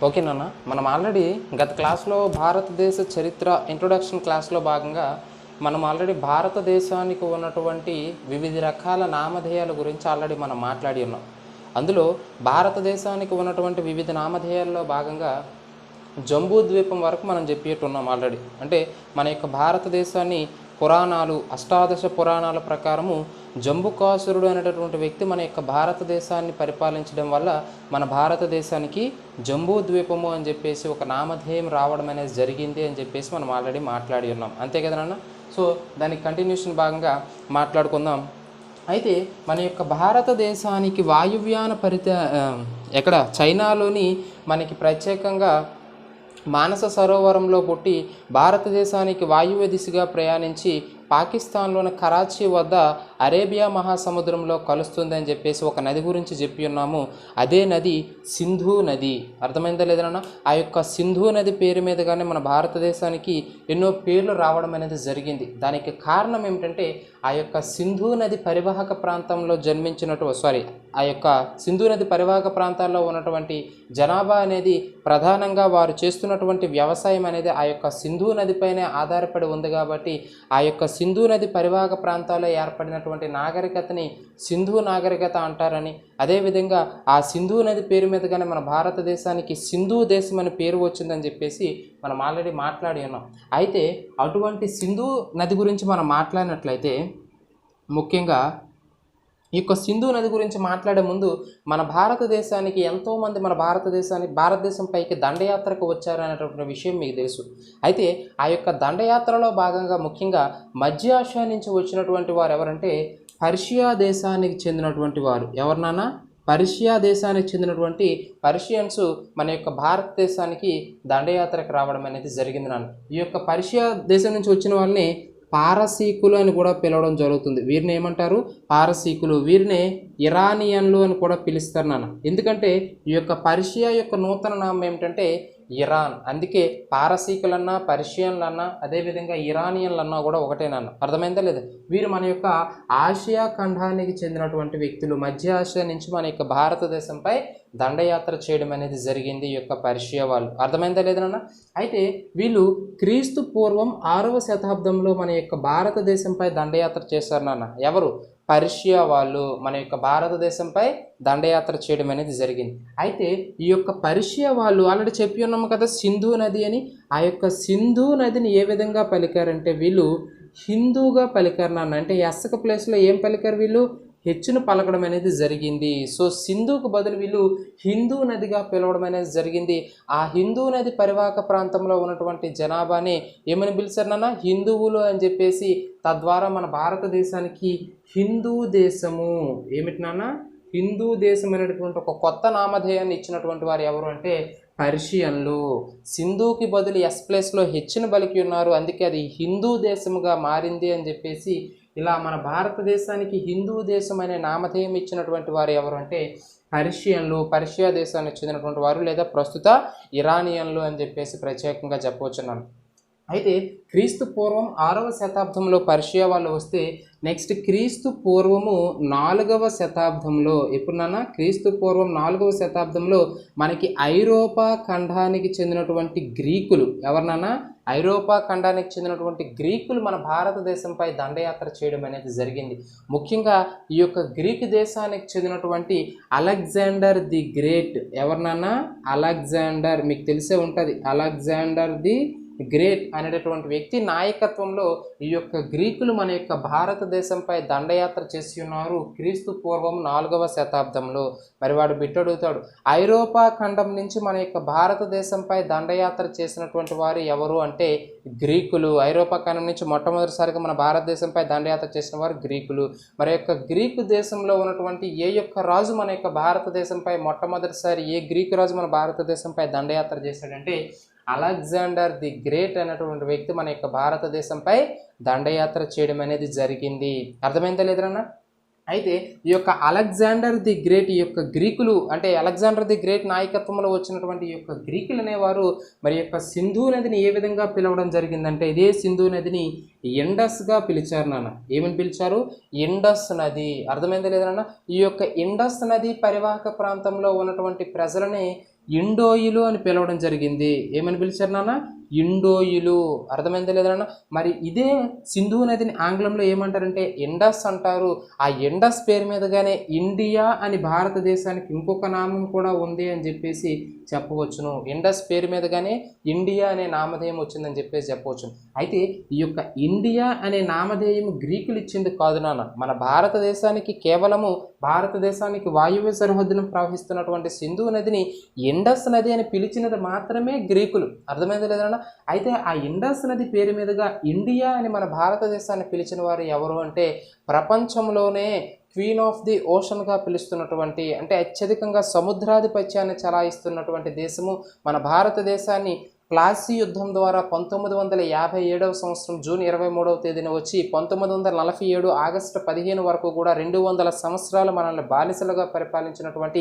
Okay నాన్న, మనం already గత క్లాస్లో భారతదేశ చరిత్ర ఇంట్రొడక్షన్ క్లాస్లో భాగంగా మనం ఆల్రెడీ భారతదేశానికి ఉన్నటువంటి వివిధ రకాల నామధేయాల గురించి ఆల్రెడీ మనం మాట్లాడి ఉన్నాం. అందులో భారతదేశానికి ఉన్నటువంటి వివిధ నామధేయాల్లో భాగంగా జంబూ ద్వీపం వరకు మనం చెప్పేట్టున్నాం ఆల్రెడీ. అంటే మన యొక్క భారతదేశాన్ని పురాణాలు, అష్టాదశ పురాణాల ప్రకారము జంబుకాసురుడు అనేటటువంటి వ్యక్తి మన యొక్క భారతదేశాన్ని పరిపాలించడం వల్ల మన భారతదేశానికి జంబూ ద్వీపము అని చెప్పేసి ఒక నామధేయం రావడం అనేది జరిగింది అని చెప్పేసి మనం ఆల్రెడీ మాట్లాడి ఉన్నాం. అంతే కదా నాన్న? సో దానికి కంటిన్యూషన్ భాగంగా మాట్లాడుకుందాం. అయితే మన యొక్క భారతదేశానికి వాయువ్యాన ఎక్కడ చైనాలోని మనకి ప్రత్యేకంగా మానస సరోవరంలో పుట్టి భారతదేశానికి వాయువ్య దిశగా ప్రయాణించి పాకిస్తాన్లోని కరాచీ వద్ద అరేబియా మహాసముద్రంలో కలుస్తుందని చెప్పేసి ఒక నది గురించి చెప్పి ఉన్నాము. అదే నది సింధు నది. అర్థమైందా లేదన్నా? ఆ యొక్క సింధు నది పేరు మీదుగానే మన భారతదేశానికి ఎన్నో పేర్లు రావడం అనేది జరిగింది. దానికి కారణం ఏమిటంటే ఆ యొక్క సింధు నది పరివాహక ప్రాంతంలో ఆ యొక్క సింధు నది పరివాహక ప్రాంతాల్లో ఉన్నటువంటి జనాభా అనేది ప్రధానంగా వారు చేస్తున్నటువంటి వ్యవసాయం అనేది ఆ యొక్క సింధు నదిపైనే ఆధారపడి ఉంది. కాబట్టి ఆ యొక్క సింధు నది పరివాహక ప్రాంతాల్లో ఏర్పడినటువంటి నాగరికతని సింధు నాగరికత అంటారని, అదేవిధంగా ఆ సింధు నది పేరు మీదుగానే మన భారతదేశానికి సింధు దేశం అని పేరు వచ్చిందని చెప్పేసి మనం ఆల్రెడీ మాట్లాడి ఉన్నాం. అయితే అటువంటి సింధు నది గురించి మనం మాట్లాడినట్లయితే ముఖ్యంగా ఈ యొక్క సింధు నది గురించి మాట్లాడే ముందు మన భారతదేశానికి ఎంతోమంది భారతదేశం పైకి దండయాత్రకు వచ్చారనేటువంటి విషయం మీకు తెలుసు. అయితే ఆ యొక్క దండయాత్రలో భాగంగా ముఖ్యంగా మధ్య ఆసియా నుంచి వచ్చినటువంటి వారు ఎవరంటే పర్షియా దేశానికి చెందినటువంటి వారు. ఎవరినైనా పర్షియా దేశానికి చెందినటువంటి పర్షియన్స్ మన యొక్క భారతదేశానికి దండయాత్రకు రావడం అనేది జరిగింది నాన్న. ఈ యొక్క పర్షియా దేశం నుంచి వచ్చిన వాళ్ళని పారసీకులు అని కూడా పిలవడం జరుగుతుంది. వీరిని ఏమంటారు? పారసీకులు. వీరిని ఇరానియన్లు అని కూడా పిలుస్తారు నాన్న. ఎందుకంటే ఈ యొక్క పర్షియా యొక్క నూతన నామం ఏమిటంటే ఇరాన్. అందుకే పారసీకులన్నా, పర్షియన్లన్నా, అదేవిధంగా ఇరానియన్లన్నా కూడా ఒకటేనన్న. అర్థమైందా లేదా? వీరు మన యొక్క ఆసియా ఖండానికి చెందినటువంటి వ్యక్తులు. మధ్య ఆసియా నుంచి మన యొక్క భారతదేశంపై దండయాత్ర చేయడం అనేది జరిగింది ఈ యొక్క పర్షియా వాళ్ళు. అర్థమైందా లేదన్నా? అయితే వీళ్ళు క్రీస్తు పూర్వం 6వ శతాబ్దంలో మన యొక్క భారతదేశంపై దండయాత్ర చేశారు నాన్న. ఎవరు? పర్షియా వాళ్ళు మన యొక్క భారతదేశంపై దండయాత్ర చేయడం అనేది జరిగింది. అయితే ఈ యొక్క పర్షియా వాళ్ళు ఆల్రెడీ చెప్పి ఉన్నాము కదా సింధు నది అని. ఆ యొక్క సింధు నదిని ఏ విధంగా పలికారంటే వీళ్ళు హిందూగా పలికారు నాన్న. అంటే ఎస్సక ప్లేస్లో ఏం పలికారు? వీళ్ళు హెచ్చును పలకడం అనేది జరిగింది. సో సింధుకు బదులు వీళ్ళు హిందూ నదిగా పిలవడం అనేది జరిగింది. ఆ హిందూ నది పరివాహక ప్రాంతంలో ఉన్నటువంటి జనాభాని ఏమని పిలిచారు నాన్న? హిందువులు అని చెప్పేసి. తద్వారా మన భారతదేశానికి హిందూ దేశము ఏమిటి నాన్న? హిందూ దేశం అనేటటువంటి ఒక కొత్త నామధేయాన్ని ఇచ్చినటువంటి వారు ఎవరు అంటే పర్షియన్లు. సింధుకి బదులు ఎస్ ప్లేస్లో హెచ్చును పలికి ఉన్నారు. అందుకే అది హిందూ దేశముగా మారింది అని చెప్పేసి ఇలా మన భారతదేశానికి హిందూ దేశం అనే నామధేయం ఇచ్చినటువంటి వారు ఎవరు అంటే పర్షియన్లు. పర్షియా దేశానికి చెందినటువంటి వారు, లేదా ప్రస్తుత ఇరానియన్లు అని చెప్పేసి ప్రత్యేకంగా చెప్పవచ్చున్నాను. అయితే క్రీస్తు పూర్వం 6వ శతాబ్దంలో పర్షియా వాళ్ళు వస్తే నెక్స్ట్ క్రీస్తు పూర్వము 4వ శతాబ్దంలో ఎప్పుడున్నా క్రీస్తు పూర్వం 4వ శతాబ్దంలో మనకి ఐరోపా ఖండానికి చెందినటువంటి గ్రీకులు ఎవరినన్నా ఐరోపా ఖండానికి చెందినటువంటి గ్రీకులు మన భారతదేశంపై దండయాత్ర చేయడం అనేది జరిగింది. ముఖ్యంగా ఈ యొక్క గ్రీకు దేశానికి చెందినటువంటి అలెగ్జాండర్ ది గ్రేట్. ఎవరినన్నా? అలెగ్జాండర్, మీకు తెలిసే ఉంటుంది. అలెగ్జాండర్ ది గ్రేట్ అనేటటువంటి వ్యక్తి నాయకత్వంలో ఈ యొక్క గ్రీకులు మన యొక్క భారతదేశంపై దండయాత్ర చేసి ఉన్నారు క్రీస్తు పూర్వం 4వ శతాబ్దంలో. మరి వాడు బిట్టడుగుతాడు, ఐరోపా ఖండం నుంచి మన యొక్క భారతదేశంపై దండయాత్ర చేసినటువంటి వారు ఎవరు అంటే గ్రీకులు. ఐరోపా ఖండం నుంచి మొట్టమొదటిసారిగా మన భారతదేశంపై దండయాత్ర చేసిన వారు గ్రీకులు. మరి యొక్క గ్రీకు దేశంలో ఉన్నటువంటి ఏ యొక్క రాజు మన యొక్క భారతదేశంపై మొట్టమొదటిసారి ఏ గ్రీకు రాజు మన భారతదేశంపై దండయాత్ర చేశాడంటే అలెగ్జాండర్ ది గ్రేట్ అనేటువంటి వ్యక్తి మన యొక్క భారతదేశంపై దండయాత్ర చేయడం అనేది జరిగింది. అర్థమైందా లేదన్నా? అయితే ఈ యొక్క అలెగ్జాండర్ ది గ్రేట్, ఈ యొక్క గ్రీకులు అంటే అలెగ్జాండర్ ది గ్రేట్ నాయకత్వంలో వచ్చినటువంటి ఈ యొక్క గ్రీకులు అనేవారు మరి యొక్క సింధు నదిని ఏ విధంగా పిలవడం జరిగిందంటే, ఇదే సింధు నదిని ఇండస్గా పిలిచారు నాన్న. ఏమని పిలిచారు? ఇండస్ నది. అర్థమైందా లేదా నాన్న? ఈ యొక్క ఇండస్ నది పరివాహక ప్రాంతంలో ఉన్నటువంటి ప్రజలని ఇండోయిలు అని పిలవడం జరిగింది. ఏమని పిలిచారు నాన్న? ఇండోయిలు. అర్థమైందా లేదా నాన్న? మరి ఇదే సింధు నదిని ఆంగ్లంలో ఏమంటారంటే ఇండస్ అంటారు. ఆ ఇండస్ పేరు మీదగానే ఇండియా అని భారతదేశానికి ఇంకొక నామం కూడా ఉంది అని చెప్పేసి చెప్పవచ్చును. ఇండస్ పేరు మీదగానే ఇండియా అనే నామధేయం వచ్చిందని చెప్పేసి చెప్పవచ్చును. అయితే ఈ యొక్క ఇండియా అనే నామధేయం గ్రీకులు ఇచ్చింది కాదు నాన్న. మన భారతదేశానికి కేవలము భారతదేశానికి వాయువ్య సరిహద్దును ప్రవహిస్తున్నటువంటి సింధు నదిని ఇండస్ నది అని పిలిచినది మాత్రమే గ్రీకులు. అర్థమైంది లేదా? అయితే ఆ ఇండస్ నది పేరు మీదుగా ఇండియా అని మన భారతదేశాన్ని పిలిచిన వారు ఎవరు అంటే, ప్రపంచంలోనే క్వీన్ ఆఫ్ ది ఓషన్గా పిలుస్తున్నటువంటి, అంటే అత్యధికంగా సముద్రాధిపత్యాన్ని చలాయిస్తున్నటువంటి దేశము మన భారతదేశాన్ని ప్లాసీ యుద్ధం ద్వారా 1957 సంవత్సరం జూన్ 23వ తేదీన వచ్చి 1947 ఆగస్టు 15 వరకు కూడా 200 సంవత్సరాలు మనల్ని బానిసలుగా పరిపాలించినటువంటి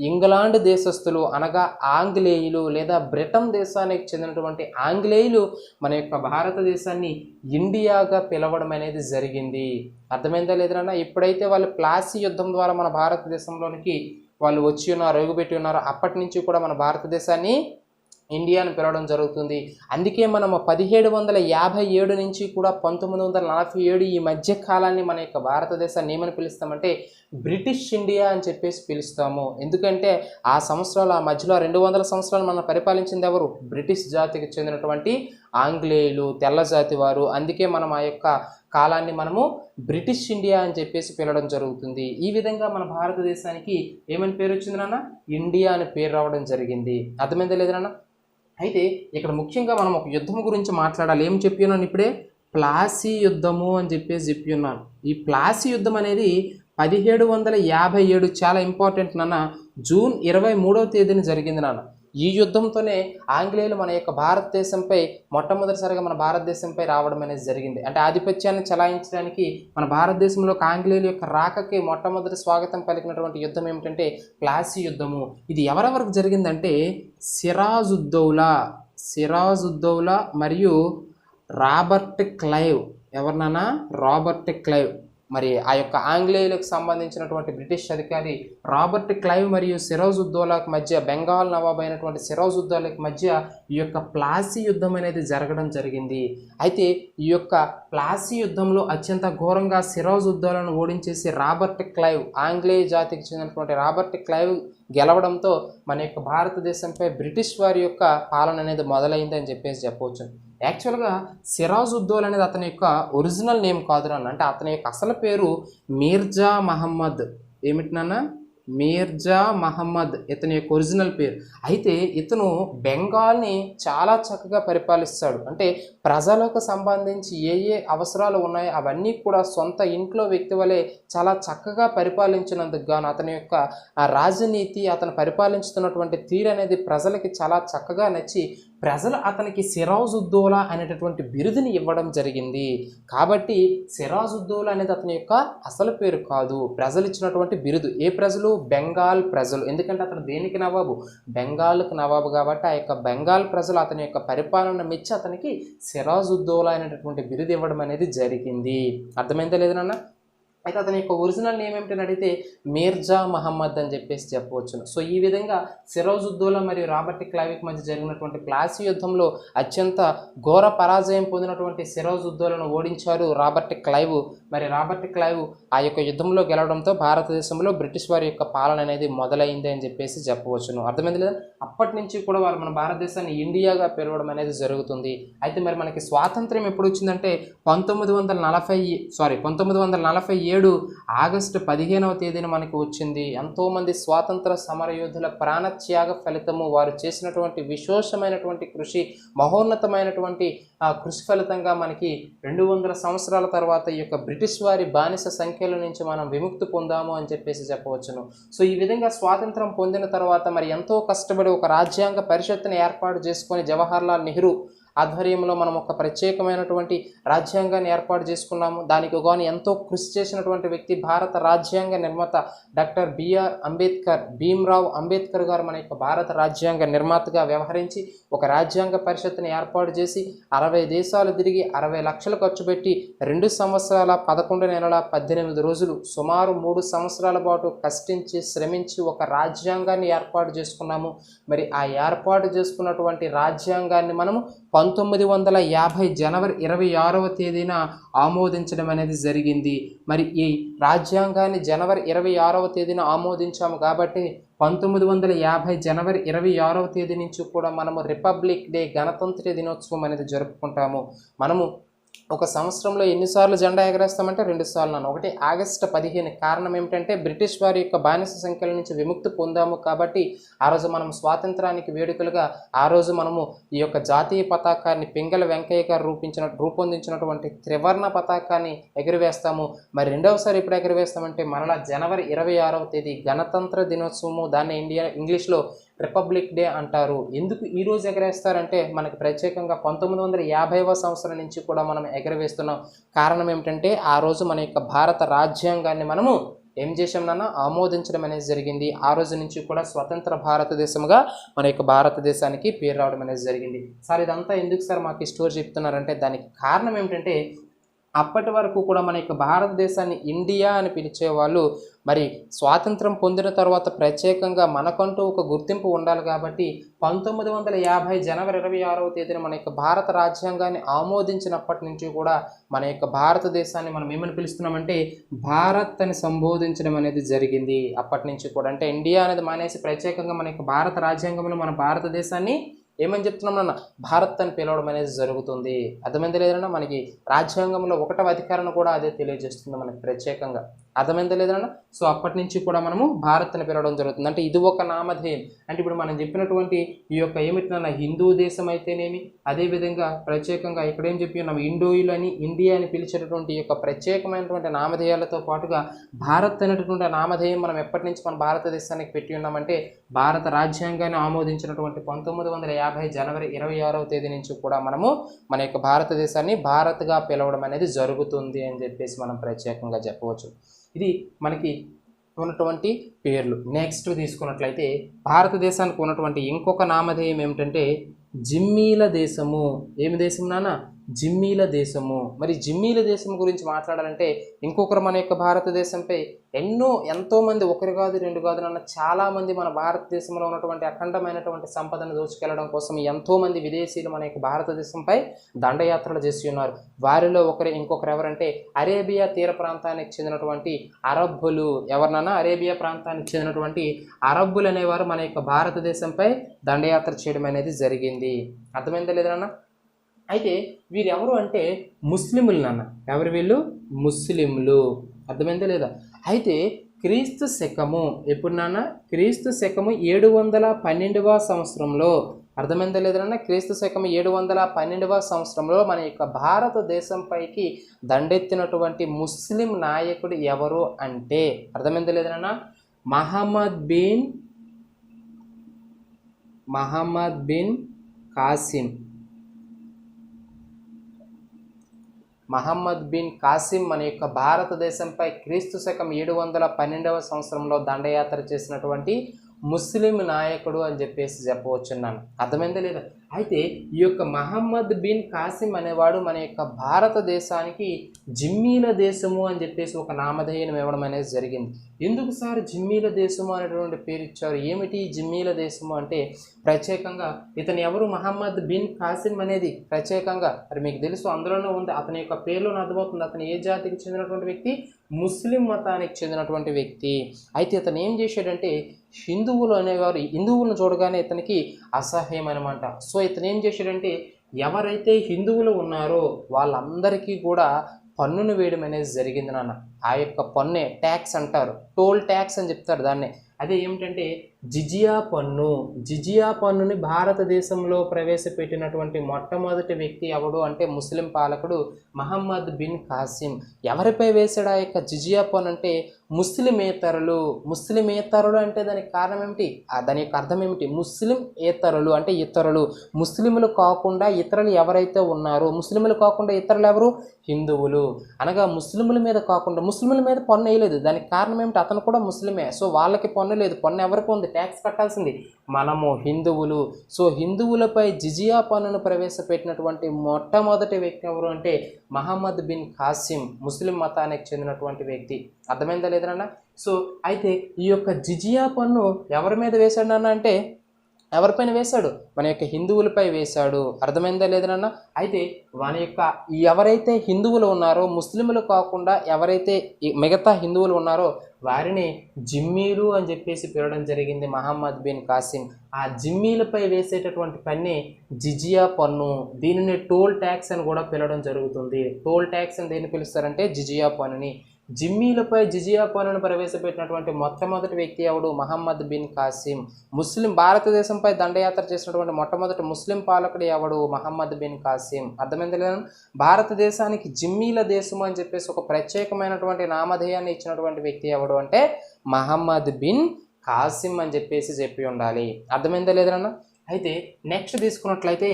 ఇంగ్లాండ్ దేశస్థులు అనగా ఆంగ్లేయులు లేదా బ్రిటన్ దేశానికి చెందినటువంటి ఆంగ్లేయులు మన యొక్క భారతదేశాన్ని ఇండియాగా పిలవడం అనేది జరిగింది. అర్థమైందా లేదన్నా? ఎప్పుడైతే వాళ్ళు ప్లాసీ యుద్ధం ద్వారా మన భారతదేశంలోనికి వాళ్ళు వచ్చి ఉన్నారు, అడుగుపెట్టి ఉన్నారో అప్పటి నుంచి కూడా మన భారతదేశాన్ని ఇండియాని పిలవడం జరుగుతుంది. అందుకే మనం 1757 నుంచి కూడా 1947 ఈ మధ్య కాలాన్ని మన యొక్క భారతదేశాన్ని ఏమని పిలుస్తామంటే బ్రిటిష్ ఇండియా అని చెప్పేసి పిలుస్తాము. ఎందుకంటే ఆ సంవత్సరాలు, ఆ మధ్యలో 200 సంవత్సరాలు మనం పరిపాలించింది ఎవరు? బ్రిటిష్ జాతికి చెందినటువంటి ఆంగ్లేయులు, తెల్ల జాతి వారు. అందుకే మనం ఆ యొక్క కాలాన్ని మనము బ్రిటిష్ ఇండియా అని చెప్పేసి పిలవడం జరుగుతుంది. ఈ విధంగా మన భారతదేశానికి ఏమని పేరు వచ్చింది నాన్న? ఇండియా అని పేరు రావడం జరిగింది. అర్థమైందా లేదా నాన్న? అయితే ఇక్కడ ముఖ్యంగా మనం ఒక యుద్ధం గురించి మాట్లాడాలి. ఏం చెప్పి ఉన్నాను ఇప్పుడే? ప్లాసీ యుద్ధము అని చెప్పి ఉన్నాను. ఈ ప్లాసీ యుద్ధం అనేది 1757 చాలా ఇంపార్టెంట్ నాన్న. జూన్ 23వ తేదీన జరిగింది నాన్న. ఈ యుద్ధంతోనే ఆంగ్లేయులు మన యొక్క భారతదేశంపై మొట్టమొదటిసారిగా మన భారతదేశంపై రావడం అనేది జరిగింది. అంటే ఆధిపత్యాన్ని చలాయించడానికి మన భారతదేశంలోకి ఆంగ్లేయుల యొక్క రాకకి మొట్టమొదటి స్వాగతం పలికినటువంటి యుద్ధం ఏమిటంటే ప్లాసీ యుద్ధము. ఇది ఎవరెవరికి జరిగిందంటే సిరాజుద్దౌలా మరియు రాబర్ట్ క్లైవ్. ఎవరినన్నా? Robert Clive. మరి ఆ యొక్క ఆంగ్లేయులకు సంబంధించినటువంటి బ్రిటిష్ అధికారి రాబర్ట్ క్లైవ్ మరియు సిరాజుద్దౌలాకు మధ్య, బెంగాల్ నవాబ్ అయినటువంటి సిరాజుద్దౌలాకి మధ్య ఈ యొక్క ప్లాసీ యుద్ధం అనేది జరగడం జరిగింది. అయితే ఈ యొక్క ప్లాసీ యుద్ధంలో అత్యంత ఘోరంగా సిరాజుద్దౌలాను ఓడించేసి రాబర్ట్ క్లైవ్, ఆంగ్లేయ జాతికి చెందినటువంటి రాబర్ట్ క్లైవ్ గెలవడంతో మన యొక్క భారతదేశంపై బ్రిటిష్ వారి యొక్క పాలన అనేది మొదలైందని చెప్పేసి చెప్పవచ్చు. యాక్చువల్గా సిరాజుద్దౌలా అనేది అతని యొక్క ఒరిజినల్ నేమ్ కాదు నాన్న. అంటే అతని యొక్క అసలు పేరు మీర్జా మహమ్మద్. ఏమిటి నాన్న? మీర్జా మహమ్మద్ ఇతని యొక్క ఒరిజినల్ పేరు. అయితే ఇతను బెంగాల్ని చాలా చక్కగా పరిపాలిస్తాడు. అంటే ప్రజలకు సంబంధించి ఏ ఏ అవసరాలు ఉన్నాయో అవన్నీ కూడా సొంత ఇంట్లో వ్యక్తి వలె చాలా చక్కగా పరిపాలించినందుకు గాను అతని యొక్క రాజనీతి, అతను పరిపాలించుతున్నటువంటి తీరు అనేది ప్రజలకి చాలా చక్కగా నచ్చి ప్రజలు అతనికి సిరాజుద్దౌలా అనేటటువంటి బిరుదుని ఇవ్వడం జరిగింది. కాబట్టి సిరాజుద్దౌలా అనేది అతని యొక్క అసలు పేరు కాదు, ప్రజలు ఇచ్చినటువంటి బిరుదు. ఏ ప్రజలు? బెంగాల్ ప్రజలు. ఎందుకంటే అతను దేనికి నవాబు? బెంగాల్కి నవాబు. కాబట్టి ఆ యొక్క బెంగాల్ ప్రజలు అతని యొక్క పరిపాలన మెచ్చి అతనికి సిరాజుద్దౌలా అనేటటువంటి బిరుదు ఇవ్వడం అనేది జరిగింది. అర్థమైందా లేదన్నా? అయితే అతని యొక్క ఒరిజినల్ నేమ్ ఏమిటని అడిగితే మీర్జా మహమ్మద్ అని చెప్పేసి చెప్పవచ్చును. సో ఈ విధంగా సిరాజుద్దౌలా మరియు రాబర్ట్ క్లైవ్కి మధ్య జరిగినటువంటి ప్లాసీ యుద్ధంలో అత్యంత ఘోర పరాజయం పొందినటువంటి సిరాజుద్దౌలాను ఓడించారు రాబర్ట్ క్లైవ్. మరి రాబర్ట్ క్లైవ్ ఆ యొక్క యుద్ధంలో గెలవడంతో భారతదేశంలో బ్రిటిష్ వారి యొక్క పాలన అనేది మొదలైంది అని చెప్పేసి చెప్పవచ్చును. అర్థమైంది లేదా? అప్పటి నుంచి కూడా వారు మన భారతదేశాన్ని ఇండియాగా పిలవడం అనేది జరుగుతుంది. అయితే మరి మనకి స్వాతంత్ర్యం ఎప్పుడు వచ్చిందంటే 1947 ఆగస్టు 15వ తేదీన మనకి వచ్చింది. ఎంతోమంది స్వాతంత్ర సమరయోధుల ప్రాణత్యాగ ఫలితము, వారు చేసినటువంటి విశేషమైనటువంటి కృషి, మహోన్నతమైనటువంటి కృషి ఫలితంగా మనకి 200 సంవత్సరాల తర్వాత ఈ యొక్క బ్రిటిష్ వారి బానిస సంఖ్యల నుంచి మనం విముక్తి పొందాము అని చెప్పేసి చెప్పవచ్చును. సో ఈ విధంగా స్వాతంత్రం పొందిన తర్వాత మరి ఎంతో కష్టపడి ఒక రాజ్యాంగ పరిషత్తుని ఏర్పాటు చేసుకొని జవహర్లాల్ నెహ్రూ ఆధ్వర్యంలో మనం ఒక ప్రత్యేకమైనటువంటి రాజ్యాంగాన్ని ఏర్పాటు చేసుకున్నాము. దానికి గాను ఎంతో కృషి చేసినటువంటి వ్యక్తి భారత రాజ్యాంగ నిర్మాత డాక్టర్ బిఆర్ అంబేద్కర్, భీమ్రావ్ అంబేద్కర్ గారు మన యొక్క భారత రాజ్యాంగ నిర్మాతగా వ్యవహరించి ఒక రాజ్యాంగ పరిషత్తుని ఏర్పాటు చేసి 60 దేశాలు తిరిగి 60 లక్షలు ఖర్చు పెట్టి 2 సంవత్సరాల 11 నెలల 18 రోజులు సుమారు 3 సంవత్సరాల పాటు కష్టించి శ్రమించి ఒక రాజ్యాంగాన్ని ఏర్పాటు చేసుకున్నాము. మరి ఆ ఏర్పాటు చేసుకున్నటువంటి రాజ్యాంగాన్ని మనము 1950 జనవరి 26వ తేదీన ఆమోదించడం అనేది జరిగింది. మరి ఈ రాజ్యాంగాన్ని జనవరి 26వ తేదీన ఆమోదించాము కాబట్టి 1950 జనవరి 26వ తేదీ నుంచి కూడా మనము రిపబ్లిక్ డే, గణతంత్ర దినోత్సవం అనేది జరుపుకుంటాము. మనము ఒక సంవత్సరంలో ఎన్నిసార్లు జెండా ఎగరేస్తామంటే 2 సార్లు. ఒకటి ఆగస్టు 15. కారణం ఏమిటంటే బ్రిటిష్ వారి యొక్క బానిస సంఖ్యల నుంచి విముక్తి పొందాము కాబట్టి ఆ రోజు మనం స్వాతంత్రానికి వేడుకలుగా ఆ రోజు మనము ఈ యొక్క జాతీయ పతాకాన్ని పింగళ వెంకయ్య గారు రూపొందించినటువంటి త్రివర్ణ పతాకాన్ని ఎగురవేస్తాము. మరి రెండవసారి ఎప్పుడు ఎగురవేస్తామంటే మరలా జనవరి 26వ తేదీ గణతంత్ర దినోత్సవము, దాన్ని ఇంగ్లీష్లో రిపబ్లిక్ డే అంటారు. ఎందుకు ఈరోజు ఎగరేస్తారంటే మనకి ప్రత్యేకంగా 1950వ సంవత్సరం నుంచి కూడా మనం ఎగరవేస్తున్నాం. కారణం ఏమిటంటే ఆ రోజు మన యొక్క భారత రాజ్యాంగాన్ని మనము ఏం చేసాం నాన్న, ఆమోదించడం అనేది జరిగింది. ఆ రోజు నుంచి కూడా స్వతంత్ర భారతదేశంగా మన యొక్క భారతదేశానికి పేరు రావడం అనేది జరిగింది. సార్ ఇదంతా ఎందుకు సార్ మాకు ఈ స్టోరీ చెప్తున్నారంటే దానికి కారణం ఏమిటంటే అప్పటి వరకు కూడా మన యొక్క భారతదేశాన్ని ఇండియా అని పిలిచేవాళ్ళు. మరి స్వాతంత్రం పొందిన తర్వాత ప్రత్యేకంగా మనకంటూ ఒక గుర్తింపు ఉండాలి కాబట్టి 1950 జనవరి 26వ తేదీన మన యొక్క భారత రాజ్యాంగాన్ని ఆమోదించినప్పటి నుంచి కూడా మన యొక్క భారతదేశాన్ని మనం ఏమని పిలుస్తున్నామంటే భారత్ అని సంబోధించడం అనేది జరిగింది. అప్పటి నుంచి కూడా అంటే ఇండియా అనేది మానేసి ప్రత్యేకంగా మన యొక్క భారత రాజ్యాంగంలో మన భారతదేశాన్ని ఏమని చెప్తున్నాం నాన్న, భారత్ అని పిలవడం అనేది జరుగుతుంది. అర్థమైంది లేదన్నా, మనకి రాజ్యాంగంలో 1వ అధికారాన్ని కూడా అదే తెలియజేస్తుంది మనకి ప్రత్యేకంగా. అర్థమైంది లేదన్నా. సో అప్పటి నుంచి కూడా మనము భారత్ అని పిలవడం జరుగుతుంది. అంటే ఇది ఒక నామధేయం. అంటే ఇప్పుడు మనం చెప్పినటువంటి ఈ యొక్క ఏమిటినన్నా హిందూ దేశం అయితేనేమి, అదేవిధంగా ప్రత్యేకంగా ఇక్కడ ఏం చెప్పి ఉన్నాం ఇండోయిల్ అని, ఇండియా అని పిలిచేటటువంటి ఈ యొక్క ప్రత్యేకమైనటువంటి నామధేయాలతో పాటుగా భారత్ అనేటటువంటి నామధేయం మనం ఎప్పటి నుంచి మన భారతదేశానికి పెట్టి ఉన్నామంటే భారత రాజ్యాంగాన్ని ఆమోదించినటువంటి 1950 జనవరి 26వ తేదీ నుంచి కూడా మనము మన యొక్క భారతదేశాన్ని భారత్గా పిలవడం అనేది జరుగుతుంది అని చెప్పేసి మనం ప్రత్యేకంగా చెప్పవచ్చు. ఇది మనకి ఉన్నటువంటి పేర్లు. నెక్స్ట్ తీసుకున్నట్లయితే భారతదేశానికి ఉన్నటువంటి ఇంకొక నామధేయం ఏమిటంటే జిమ్మీల దేశము. ఏమి దేశం నాన్న? జిమ్మీల దేశము. మరి జిమ్మీల దేశం గురించి మాట్లాడాలంటే ఇంకొకరు మన యొక్క భారతదేశంపై ఎంతోమంది, ఒకరు కాదు రెండు కాదు నాన్న, చాలామంది మన భారతదేశంలో ఉన్నటువంటి అఖండమైనటువంటి సంపదను దోచుకెళ్లడం కోసం ఎంతోమంది విదేశీయులు మన యొక్క భారతదేశంపై దండయాత్రలు చేసి ఉన్నారు. వారిలో ఇంకొకరు ఎవరంటే అరేబియా తీర ప్రాంతానికి చెందినటువంటి అరబ్బులు. ఎవరినన్నా? అరేబియా ప్రాంతానికి చెందినటువంటి అరబ్బులు అనేవారు మన యొక్క భారతదేశంపై దండయాత్ర చేయడం అనేది జరిగింది. అర్థమైందా లేదా నాన్న? అయితే వీరెవరు అంటే ముస్లింలు నాన్న. ఎవరు వీళ్ళు? ముస్లింలు. అర్థమైందా లేదా? అయితే క్రీస్తు శకము ఎప్పుడు నాన్న? క్రీస్తు శకము 712వ సంవత్సరంలో. అర్థమైందా లేదన్నా? క్రీస్తు శకము 712వ సంవత్సరంలో మన యొక్క భారతదేశంపైకి దండెత్తినటువంటి ముస్లిం నాయకుడు ఎవరు అంటే అర్థమైందా లేదన్నా? మహమ్మద్ బిన్ కాసిం. మహమ్మద్ బిన్ కాసిం మన యొక్క భారతదేశంపై క్రీస్తు శకం 712వ సంవత్సరంలో దండయాత్ర చేసినటువంటి ముస్లిం నాయకుడు అని చెప్పేసి చెప్పవచ్చున్నాను. అర్థమైందా లేదా? అయితే ఈ యొక్క మహమ్మద్ బిన్ కాసిం అనేవాడు మన యొక్క భారతదేశానికి జిమ్మీల దేశము అని చెప్పేసి ఒక నామధేయం ఇవ్వడం అనేది జరిగింది. ఎందుకు సార్ జిమ్మీల దేశము అనేటువంటి పేరు ఇచ్చారు? ఏమిటి జిమ్మీల దేశము అంటే ప్రత్యేకంగా ఇతను ఎవరు? మహమ్మద్ బిన్ కాసిం అనేది ప్రత్యేకంగా మరి మీకు తెలుసు, అందులోనే ఉంది. అతని యొక్క పేరులో అర్థమవుతుంది అతను ఏ జాతికి చెందినటువంటి వ్యక్తి? ముస్లిం మతానికి చెందినటువంటి వ్యక్తి. అయితే ఇతను ఏం చేశాడంటే హిందువులు అనేవారు హిందువులను చూడగానే ఇతనికి అసహ్యం అనమాట. సో ఇతను ఏం చేశాడంటే ఎవరైతే హిందువులు ఉన్నారో వాళ్ళందరికీ కూడా పన్నును వేయడం అనేది జరిగింది నాన్న. ఆ యొక్క పన్నే ట్యాక్స్ అంటారు, టోల్ ట్యాక్స్ అని చెప్తారు దాన్నే. అదే ఏమిటంటే జిజియా పన్ను. జిజియా పన్నుని భారతదేశంలో ప్రవేశపెట్టినటువంటి మొట్టమొదటి వ్యక్తి ఎవడు అంటే ముస్లిం పాలకుడు మహమ్మద్ బిన్ కాసిం. ఎవరిపై వేశాడు ఆ యొక్క జిజియా పన్ను అంటే ముస్లిమేతరులు. ముస్లిమేతరులు అంటే దానికి కారణం ఏమిటి, దాని యొక్క అర్థం ఏమిటి? ముస్లిం ఏతరులు అంటే ఇతరులు, ముస్లింలు కాకుండా ఇతరులు ఎవరైతే ఉన్నారో, ముస్లింలు కాకుండా ఇతరులు ఎవరు? హిందువులు. అనగా ముస్లింల మీద కాకుండా, ముస్లింల మీద పన్ను వేయలేదు, దానికి కారణం ఏమిటి? అతను కూడా ముస్లిమే, సో వాళ్ళకి పన్ను లేదు. పన్ను ఎవరికి ఉంది? ట్యాక్స్ కట్టాల్సింది మనము హిందువులు. సో హిందువులపై జిజియా పన్నును ప్రవేశపెట్టినటువంటి మొట్టమొదటి వ్యక్తి ఎవరు అంటే మహమ్మద్ బిన్ కాసిం, ముస్లిం మతానికి చెందినటువంటి వ్యక్తి. అర్థమైందా లేదన్నా? సో అయితే ఈ యొక్క జిజియా పన్ను ఎవరి మీద వేశాడు అన్న అంటే ఎవరిపైన వేశాడు? మన యొక్క హిందువులపై వేశాడు. అర్థమైందా లేదనన్నా? అయితే మన యొక్క ఎవరైతే హిందువులు ఉన్నారో, ముస్లింలు కాకుండా ఎవరైతే మిగతా హిందువులు ఉన్నారో వారిని జిమ్మీలు అని చెప్పేసి పిలవడం జరిగింది మహమ్మద్ బిన్ కాసిం. ఆ జిమ్మీలపై వేసేటటువంటి పన్నే జిజియా పన్ను. దీనిని టోల్ ట్యాక్స్ అని కూడా పిలవడం జరుగుతుంది. టోల్ ట్యాక్స్ అని దేన్ని పిలుస్తారంటే జిజియా పన్నుని. జిమ్మీలపై జిజియా పన్నును ప్రవేశపెట్టినటువంటి మొట్టమొదటి వ్యక్తి ఎవడు? మహమ్మద్ బిన్ కాసిం. భారతదేశంపై దండయాత్ర చేసినటువంటి మొట్టమొదటి ముస్లిం పాలకుడు ఎవడు? మహమ్మద్ బిన్ కాసిం. అర్థమైంది లేదా? భారతదేశానికి జిమ్మీల దేశం అని చెప్పేసి ఒక ప్రత్యేకమైనటువంటి నామధేయాన్ని ఇచ్చినటువంటి వ్యక్తి ఎవడు అంటే మహమ్మద్ బిన్ కాసిం అని చెప్పి ఉండాలి. అర్థమైందా లేదన్నా? అయితే నెక్స్ట్ తీసుకున్నట్లయితే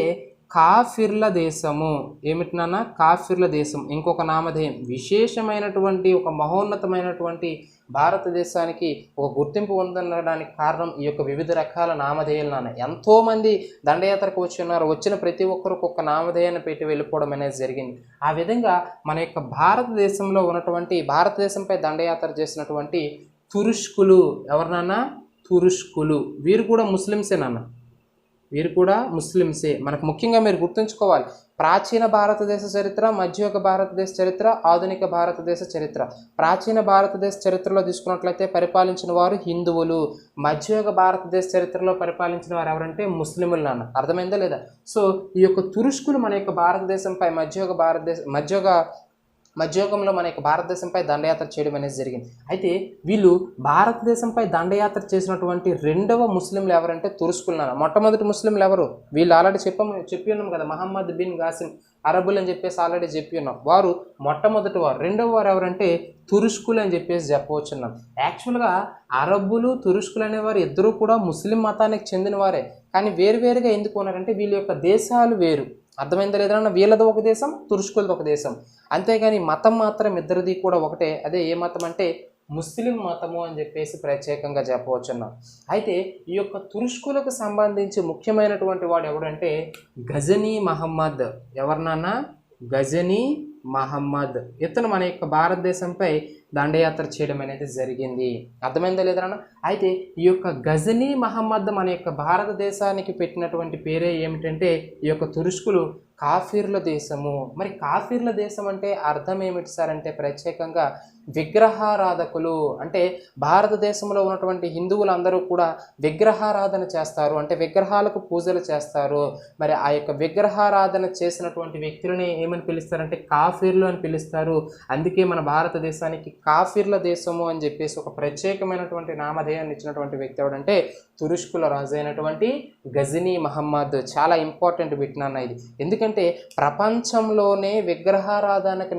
కాఫిర్ల దేశము. ఏమిటి నాన్న? కాఫిర్ల దేశం ఇంకొక నామధేయం. విశేషమైనటువంటి ఒక మహోన్నతమైనటువంటి భారతదేశానికి ఒక గుర్తింపు పొందడానికి కారణం ఈ యొక్క వివిధ రకాల నామధేయాలు నాన్న. ఎంతోమంది దండయాత్రకు వచ్చి ఉన్నారు, వచ్చిన ప్రతి ఒక్కరికి ఒక నామధేయాన్ని పెట్టి వెళ్ళిపోవడం అనేది జరిగింది. ఆ విధంగా మన యొక్క భారతదేశంలో ఉన్నటువంటి, భారతదేశంపై దండయాత్ర చేసినటువంటి తురుష్కులు ఎవరినన్నా? తురుష్కులు. వీరు కూడా ముస్లిమ్సే నాన్న, వీరు కూడా ముస్లిమ్సే. మనకు ముఖ్యంగా మీరు గుర్తుంచుకోవాలి, ప్రాచీన భారతదేశ చరిత్ర, మధ్యయుగ భారతదేశ చరిత్ర, ఆధునిక భారతదేశ చరిత్ర. ప్రాచీన భారతదేశ చరిత్రలో తీసుకున్నట్లయితే పరిపాలించిన వారు హిందువులు, మధ్యయుగ భారతదేశ చరిత్రలో పరిపాలించిన వారు ఎవరంటే ముస్లిములు నాన్న. అర్థమైందా లేదా? సో ఈ యొక్క తురుష్కులు మన యొక్క భారతదేశంపై మధ్యయుగంలో మన యొక్క భారతదేశంపై దండయాత్ర చేయడం అనేది జరిగింది. అయితే వీళ్ళు భారతదేశంపై దండయాత్ర చేసినటువంటి రెండవ ముస్లింలు ఎవరంటే తురుష్కులు నాన్న. మొట్టమొదటి ముస్లింలు ఎవరు? వీళ్ళు ఆల్రెడీ చెప్పి ఉన్నాం కదా, మహమ్మద్ బిన్ కాసిం, అరబులు అని చెప్పేసి ఆల్రెడీ చెప్పి ఉన్నాం. వారు మొట్టమొదటి వారు. రెండవ వారు ఎవరంటే తురుష్కులు అని చెప్పేసి చెప్పవచ్చున్నాం. యాక్చువల్గా అరబ్బులు, తురుష్కులు అనేవారు ఇద్దరూ కూడా ముస్లిం మతానికి చెందిన వారే, కానీ వేరువేరుగా ఎందుకు ఉన్నారంటే వీళ్ళ యొక్క దేశాలు వేరు. అర్థమైందా లేదన్నా? వీళ్ళది ఒక దేశం, తురుష్కులది ఒక దేశం. అంతేగాని మతం మాత్రం ఇద్దరిది కూడా ఒకటే. అదే ఏ మతం అంటే ముస్లిం మతము అని చెప్పేసి ప్రత్యేకంగా చెప్పవచ్చున్నాం. అయితే ఈ యొక్క తురుష్కులకు సంబంధించి ముఖ్యమైనటువంటి వాడు ఎవడంటే గజనీ మహమ్మద్. ఎవరినన్నా? గజనీ మహమ్మద్. ఇతను మన యొక్క భారతదేశంపై దండయాత్ర చేయడం అనేది జరిగింది. అర్థమైందా లేదన్నా? అయితే ఈ యొక్క గజనీ మహమ్మద్ మన యొక్క భారతదేశానికి పెట్టినటువంటి పేరే ఏమిటంటే ఈ యొక్క తురుష్కులు కాఫీర్ల దేశము. మరి కాఫీర్ల దేశం అంటే అర్థం ఏమిటి సార్ అంటే ప్రత్యేకంగా విగ్రహారాధకులు. అంటే భారతదేశంలో ఉన్నటువంటి హిందువులందరూ కూడా విగ్రహారాధన చేస్తారు, అంటే విగ్రహాలకు పూజలు చేస్తారు. మరి ఆ యొక్క విగ్రహారాధన చేసినటువంటి వ్యక్తులని ఏమని పిలుస్తారంటే కాఫీర్లు అని పిలుస్తారు. అందుకే మన భారతదేశానికి కాఫీర్ల దేశము అని చెప్పేసి ఒక ప్రత్యేకమైనటువంటి నామధేయాన్ని ఇచ్చినటువంటి వ్యక్తి ఎవడంటే తురుష్కుల రాజు అయినటువంటి గజనీ మహమ్మద్. చాలా ఇంపార్టెంట్ బిట్నన్న ఇది. ఎందుకంటే ప్రపంచంలోనే విగ్రహారాధనకు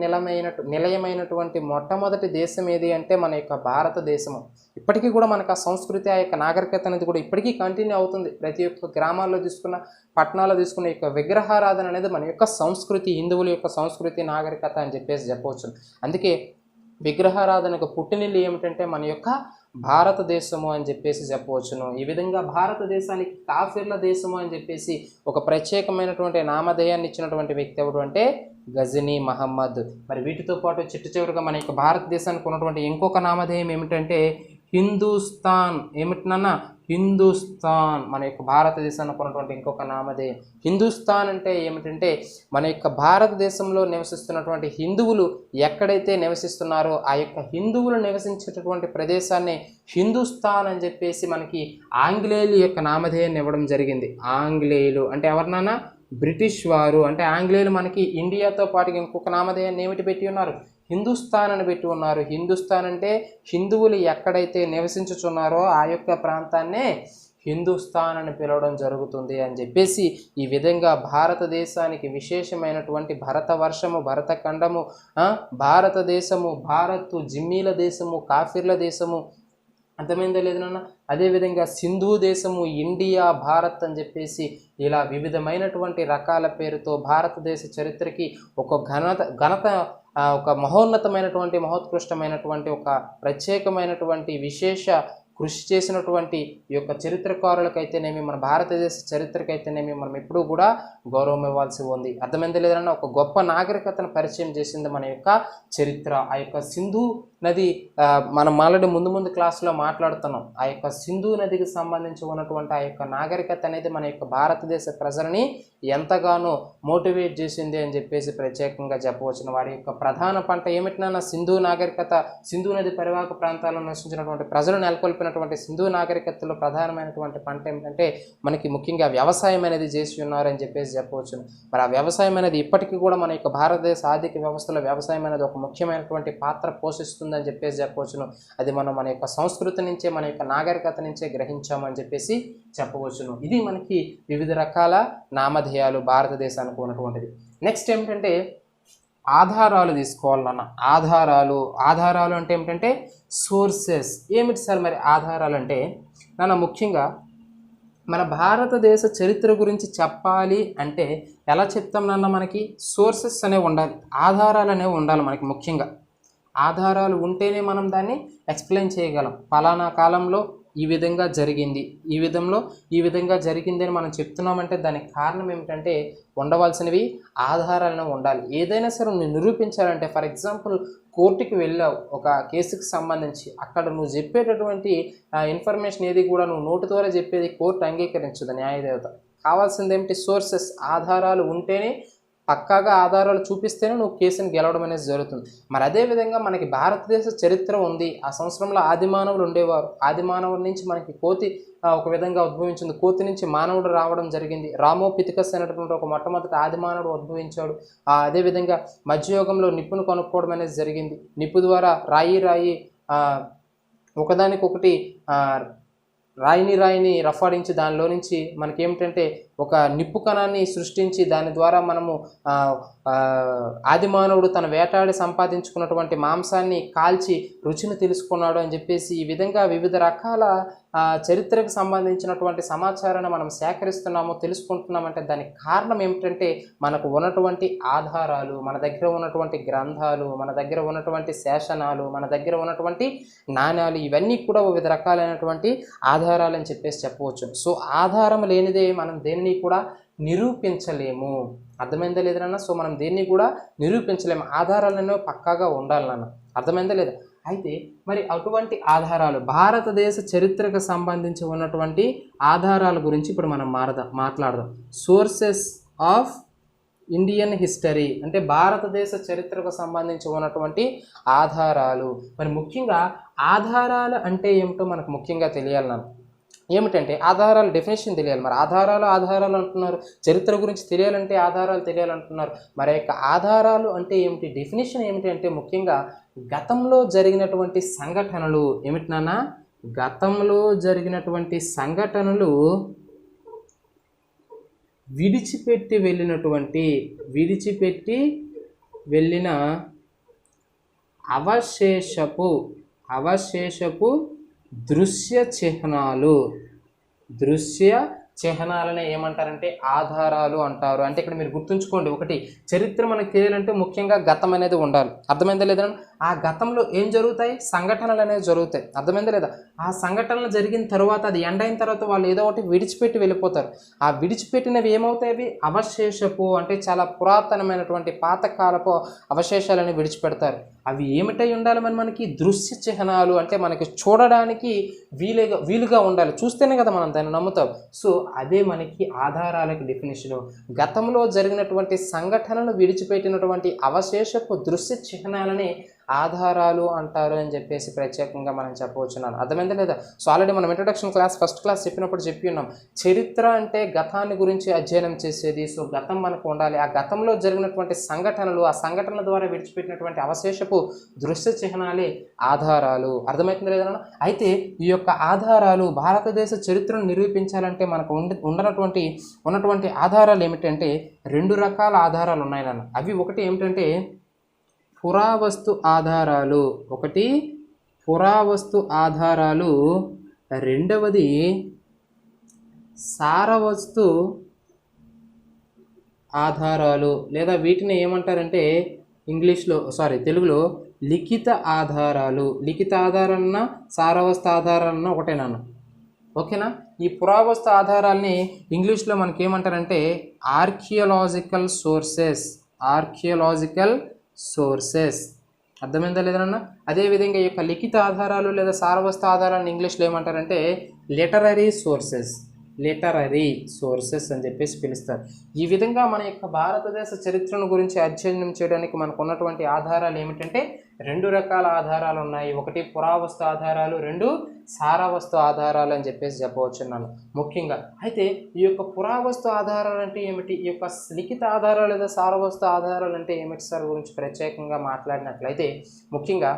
నిలయమైనటువంటి మొట్టమొదటి దేశం ఏది అంటే మన యొక్క భారతదేశము. ఇప్పటికీ కూడా మనకు ఆ సంస్కృతి, ఆ యొక్క నాగరికత అనేది కూడా ఇప్పటికీ కంటిన్యూ అవుతుంది. ప్రతి ఒక్క గ్రామాల్లో తీసుకున్న, పట్టణాల్లో తీసుకున్న యొక్క విగ్రహారాధన అనేది మన యొక్క సంస్కృతి, హిందువుల యొక్క సంస్కృతి, నాగరికత అని చెప్పవచ్చు. అందుకే విగ్రహారాధనకు పుట్టినిల్లు ఏమిటంటే మన యొక్క భారతదేశము అని చెప్పవచ్చును. ఈ విధంగా భారతదేశానికి కాఫీర్ల దేశము అని చెప్పేసి ఒక ప్రత్యేకమైనటువంటి నామధేయాన్ని ఇచ్చినటువంటి వ్యక్తి ఎవరు అంటే గజనీ మహమ్మద్. మరి వీటితో పాటు చివరిగా మన యొక్క భారతదేశానికి ఉన్నటువంటి ఇంకొక నామధేయం ఏమిటంటే హిందూస్థాన్. ఏమిటనన్నా? హిందూస్థాన్. మన యొక్క భారతదేశానికి ఉన్నటువంటి ఇంకొక నామధేయం హిందూస్థాన్. అంటే ఏమిటంటే మన యొక్క భారతదేశంలో నివసిస్తున్నటువంటి హిందువులు ఎక్కడైతే నివసిస్తున్నారో ఆ యొక్క హిందువులు నివసించేటటువంటి ప్రదేశాన్ని హిందూస్థాన్ అని చెప్పేసి మనకి ఆంగ్లేయుల యొక్క నామధేయాన్ని ఇవ్వడం జరిగింది. ఆంగ్లేయులు అంటే ఎవరినన్నా? బ్రిటిష్ వారు. అంటే ఆంగ్లేయులు మనకి ఇండియాతో పాటు ఇంకొక నామధేయాన్ని ఏమిటి పెట్టి ఉన్నారు? హిందూస్థాన్ అని పెట్టి ఉన్నారు. హిందూస్థాన్ అంటే హిందువులు ఎక్కడైతే నివసించుచున్నారో ఆ యొక్క ప్రాంతాన్నే హిందుస్థాన్ అని పిలవడం జరుగుతుంది అని చెప్పేసి ఈ విధంగా భారతదేశానికి విశేషమైనటువంటి భరతవర్షము, భరతఖండము, భారతదేశము, భారత్, జిమ్మీల దేశము, కాఫీర్ల దేశము, అర్థమైందో లేదు నాన్న. అదేవిధంగా సింధు దేశము, ఇండియా, భారత్ అని చెప్పేసి ఇలా వివిధమైనటువంటి రకాల పేరుతో భారతదేశ చరిత్రకి ఒక ఘనత ఒక మహోన్నతమైనటువంటి, మహోత్కృష్టమైనటువంటి, ఒక ప్రత్యేకమైనటువంటి విశేష కృషి చేసినటువంటి ఈ యొక్క చరిత్రకారులకైతేనేమి, మన భారతదేశ చరిత్రకైతేనేమి మనం ఎప్పుడూ కూడా గౌరవం ఇవ్వాల్సి ఉంది. అర్థమైంది లేదన్నా. ఒక గొప్ప నాగరికతను పరిచయం చేసింది మన యొక్క చరిత్ర. ఆ యొక్క సింధు నది మనం ఆల్రెడీ ముందు క్లాసులో మాట్లాడుతున్నాం. ఆ యొక్క సింధు నదికి సంబంధించి ఉన్నటువంటి ఆ యొక్క నాగరికత అనేది మన యొక్క భారతదేశ ప్రజలని ఎంతగానో మోటివేట్ చేసింది అని చెప్పేసి ప్రత్యేకంగా చెప్పవచ్చును. వారి యొక్క ప్రధాన పంట ఏమిటినన్నా సింధు నాగరికత, సింధు నది పరివాహక ప్రాంతాల్లో నివసించినటువంటి ప్రజలు నెలకొల్పినటువంటి సింధు నాగరికతలో ప్రధానమైనటువంటి పంట ఏమిటంటే మనకి ముఖ్యంగా వ్యవసాయం అనేది చేసి ఉన్నారని చెప్పేసి చెప్పవచ్చును. మరి ఆ వ్యవసాయం అనేది ఇప్పటికీ కూడా మన యొక్క భారతదేశ ఆర్థిక వ్యవస్థలో వ్యవసాయం అనేది ఒక ముఖ్యమైనటువంటి పాత్ర పోషిస్తుంది అని చెప్పేసి చెప్పవచ్చును. అది మనం మన యొక్క సంస్కృతి నుంచే, మన యొక్క నాగరికత నుంచే గ్రహించామని చెప్పేసి చెప్పవచ్చును. ఇది మనకి వివిధ రకాల నామధేయాలు భారతదేశానికి ఉన్నటువంటిది. నెక్స్ట్ ఏమిటంటే ఆధారాలు తీసుకోవాలన్న. ఆధారాలు అంటే ఏమిటంటే సోర్సెస్. ఏమిటి సార్ మరి ఆధారాలు అంటే నాన్న? ముఖ్యంగా మన భారతదేశ చరిత్ర గురించి చెప్పాలి అంటే ఎలా చెప్తాం నాన్న? మనకి సోర్సెస్ అనేవి ఉండాలి, ఆధారాలు అనేవి ఉండాలి. మనకి ముఖ్యంగా ఆధారాలు ఉంటేనే మనం దాన్ని ఎక్స్ప్లెయిన్ చేయగలం. ఫలానా కాలంలో ఈ విధంగా జరిగింది, ఈ విధంగా జరిగింది అని మనం చెప్తున్నామంటే దానికి కారణం ఏమిటంటే ఉండవలసినవి ఆధారాలను ఉండాలి. ఏదైనా సరే నువ్వు నిరూపించాలంటే, ఫర్ ఎగ్జాంపుల్ కోర్టుకి వెళ్ళావు ఒక కేసుకి సంబంధించి, అక్కడ నువ్వు చెప్పేటటువంటి ఇన్ఫర్మేషన్ ఏది కూడా నువ్వు నోటి ద్వారా చెప్పేది కోర్టు అంగీకరించదు, న్యాయదేవత. కావాల్సింది ఏమిటి? సోర్సెస్, ఆధారాలు ఉంటేనే, పక్కాగా ఆధారాలు చూపిస్తేనే నువ్వు కేసుని గెలవడం అనేది జరుగుతుంది. మరి అదేవిధంగా మనకి భారతదేశ చరిత్ర ఉంది. ఆ సంవత్సరంలో ఆది మానవులు ఉండేవారు. ఆది మానవుల నుంచి మనకి కోతి ఒక విధంగా ఉద్భవించింది. కోతి నుంచి మానవుడు రావడం జరిగింది. రామోపితికస్ అనేటువంటి ఒక మొట్టమొదటి ఆది మానవుడు ఉద్భవించాడు. అదేవిధంగా మధ్యయుగంలో నిప్పును కనుక్కోవడం అనేది జరిగింది. నిప్పు ద్వారా రాయి ఒకదానికొకటి రాయిని రఫాడించి దానిలో నుంచి మనకేమిటంటే ఒక నిప్పు కణాన్ని సృష్టించి దాని ద్వారా మనము ఆది మానవుడు తన వేటాడి సంపాదించుకున్నటువంటి మాంసాన్ని కాల్చి రుచిని తెలుసుకున్నాడు అని చెప్పేసి ఈ విధంగా వివిధ రకాల చరిత్రకు సంబంధించినటువంటి సమాచారాన్ని మనం సేకరిస్తున్నాము, తెలుసుకుంటున్నామంటే దానికి కారణం ఏమిటంటే మనకు ఉన్నటువంటి ఆధారాలు, మన దగ్గర ఉన్నటువంటి గ్రంథాలు, మన దగ్గర ఉన్నటువంటి శాసనాలు, మన దగ్గర ఉన్నటువంటి నాణ్యాలు, ఇవన్నీ కూడా వివిధ రకాలైనటువంటి ఆధారాలని చెప్పేసి చెప్పవచ్చు. సో ఆధారం లేనిదే మనం దేన్ని కూడా నిరూపించలేము. అర్థమైందా లేదా నాన్న? సో మనం దేన్ని కూడా నిరూపించలేము. ఆధారాలను పక్కాగా ఉండాలి నాన్న. అర్థమైందా లేదా? అయితే మరి అటువంటి ఆధారాలు, భారతదేశ చరిత్రకు సంబంధించి ఉన్నటువంటి ఆధారాల గురించి ఇప్పుడు మనం మాట్లాడదాం. సోర్సెస్ ఆఫ్ ఇండియన్ హిస్టరీ అంటే భారతదేశ చరిత్రకు సంబంధించి ఉన్నటువంటి ఆధారాలు. మరి ముఖ్యంగా ఆధారాలు అంటే ఏమిటో మనకు ముఖ్యంగా తెలియాలి నాన్న. ఏమిటంటే ఆధారాల డెఫినేషన్ తెలియాలి. మరి ఆధారాలు అంటున్నారు, చరిత్ర గురించి తెలియాలంటే ఆధారాలు తెలియాలంటున్నారు. మరి యొక్క ఆధారాలు అంటే ఏమిటి, డెఫినేషన్ ఏమిటి అంటే ముఖ్యంగా గతంలో జరిగినటువంటి సంఘటనలు. ఏమిటి నాన్న? గతంలో జరిగినటువంటి సంఘటనలు విడిచిపెట్టి వెళ్ళిన అవశేషపు దృశ్య చిహ్నాలనే ఏమంటారంటే ఆధారాలు అంటారు. అంటే ఇక్కడ మీరు గుర్తుంచుకోండి, ఒకటి చరిత్ర మనకు తెలియాలంటే ముఖ్యంగా గతం అనేది ఉండాలి. అర్థమైందా లేదా? ఆ గతంలో ఏం జరుగుతాయి? సంఘటనలు అనేవి జరుగుతాయి. అర్థమైందా లేదా? ఆ సంఘటనలు జరిగిన తర్వాత అది ఎండ్ అయిన తర్వాత వాళ్ళు ఏదో ఒకటి విడిచిపెట్టి వెళ్ళిపోతారు. ఆ విడిచిపెట్టినవి ఏమవుతాయి? అవి అవశేషపు అంటే చాలా పురాతనమైనటువంటి పాతకాలపు అవశేషాలని విడిచిపెడతారు. అవి ఏమిటై ఉండాలి? మనకి దృశ్య చిహ్నాలు అంటే మనకి చూడడానికి వీలుగా ఉండాలి. చూస్తేనే కదా మనం దాన్ని నమ్ముతాం. సో అదే మనకి ఆధారాలకు డెఫినేషను. గతంలో జరిగినటువంటి సంఘటనలు విడిచిపెట్టినటువంటి అవశేషపు దృశ్య చిహ్నాలని ఆధారాలు అంటారు అని చెప్పేసి ప్రత్యేకంగా మనం చెప్పవచ్చున్నాను. అర్థమైందా లేదా? సో ఆల్రెడీ మనం ఇంట్రడక్షన్ క్లాస్ ఫస్ట్ క్లాస్ చెప్పినప్పుడు చెప్పి ఉన్నాం, చరిత్ర అంటే గతాన్ని గురించి అధ్యయనం చేసేది. సో గతం మనకు ఉండాలి, ఆ గతంలో జరిగినటువంటి సంఘటనలు, ఆ సంఘటనల ద్వారా విడిచిపెట్టినటువంటి అవశేషపు దృశ్య చిహ్నాలే ఆధారాలు. అర్థమవుతుంది లేదా? అయితే ఈ యొక్క ఆధారాలు భారతదేశ చరిత్రను నిరూపించాలంటే మనకు ఉన్నటువంటి ఆధారాలు ఏమిటంటే 2 రకాల ఆధారాలు ఉన్నాయి నాన్న. అవి ఒకటి ఏమిటంటే పురావస్తు ఆధారాలు, ఒకటి పురావస్తు ఆధారాలు, రెండవది సారవస్తు ఆధారాలు, లేదా వీటిని ఏమంటారంటే తెలుగులో లిఖిత ఆధారాలు. లిఖిత ఆధారాలన్నా సారవస్తు ఆధారాలన్నా ఒకటేనాన్న, ఓకేనా? ఈ పురావస్తు ఆధారాల్ని ఇంగ్లీష్లో మనకి ఏమంటారంటే ఆర్కియోలాజికల్ సోర్సెస్. అర్థమైందా లేదన్నా? అదేవిధంగా ఈ యొక్క లిఖిత ఆధారాలు లేదా సారవస్తు ఆధారాలను ఇంగ్లీష్లో ఏమంటారంటే లిటరరీ సోర్సెస్ అని చెప్పేసి పిలుస్తారు. ఈ విధంగా మన యొక్క భారతదేశ చరిత్రను గురించి అధ్యయనం చేయడానికి మనకు ఉన్నటువంటి ఆధారాలు ఏమిటంటే 2 రకాల ఆధారాలు ఉన్నాయి. ఒకటి పురావస్తు ఆధారాలు, 2 సారవస్తు ఆధారాలు అని చెప్పేసి చెప్పవచ్చున్నాను ముఖ్యంగా. అయితే ఈ యొక్క పురావస్తు ఆధారాలు అంటే ఏమిటి, ఈ యొక్క లిఖిత ఆధారాలు లేదా సారవస్తు ఆధారాలు అంటే ఏమిటి సార్ గురించి ప్రత్యేకంగా మాట్లాడినట్లయితే ముఖ్యంగా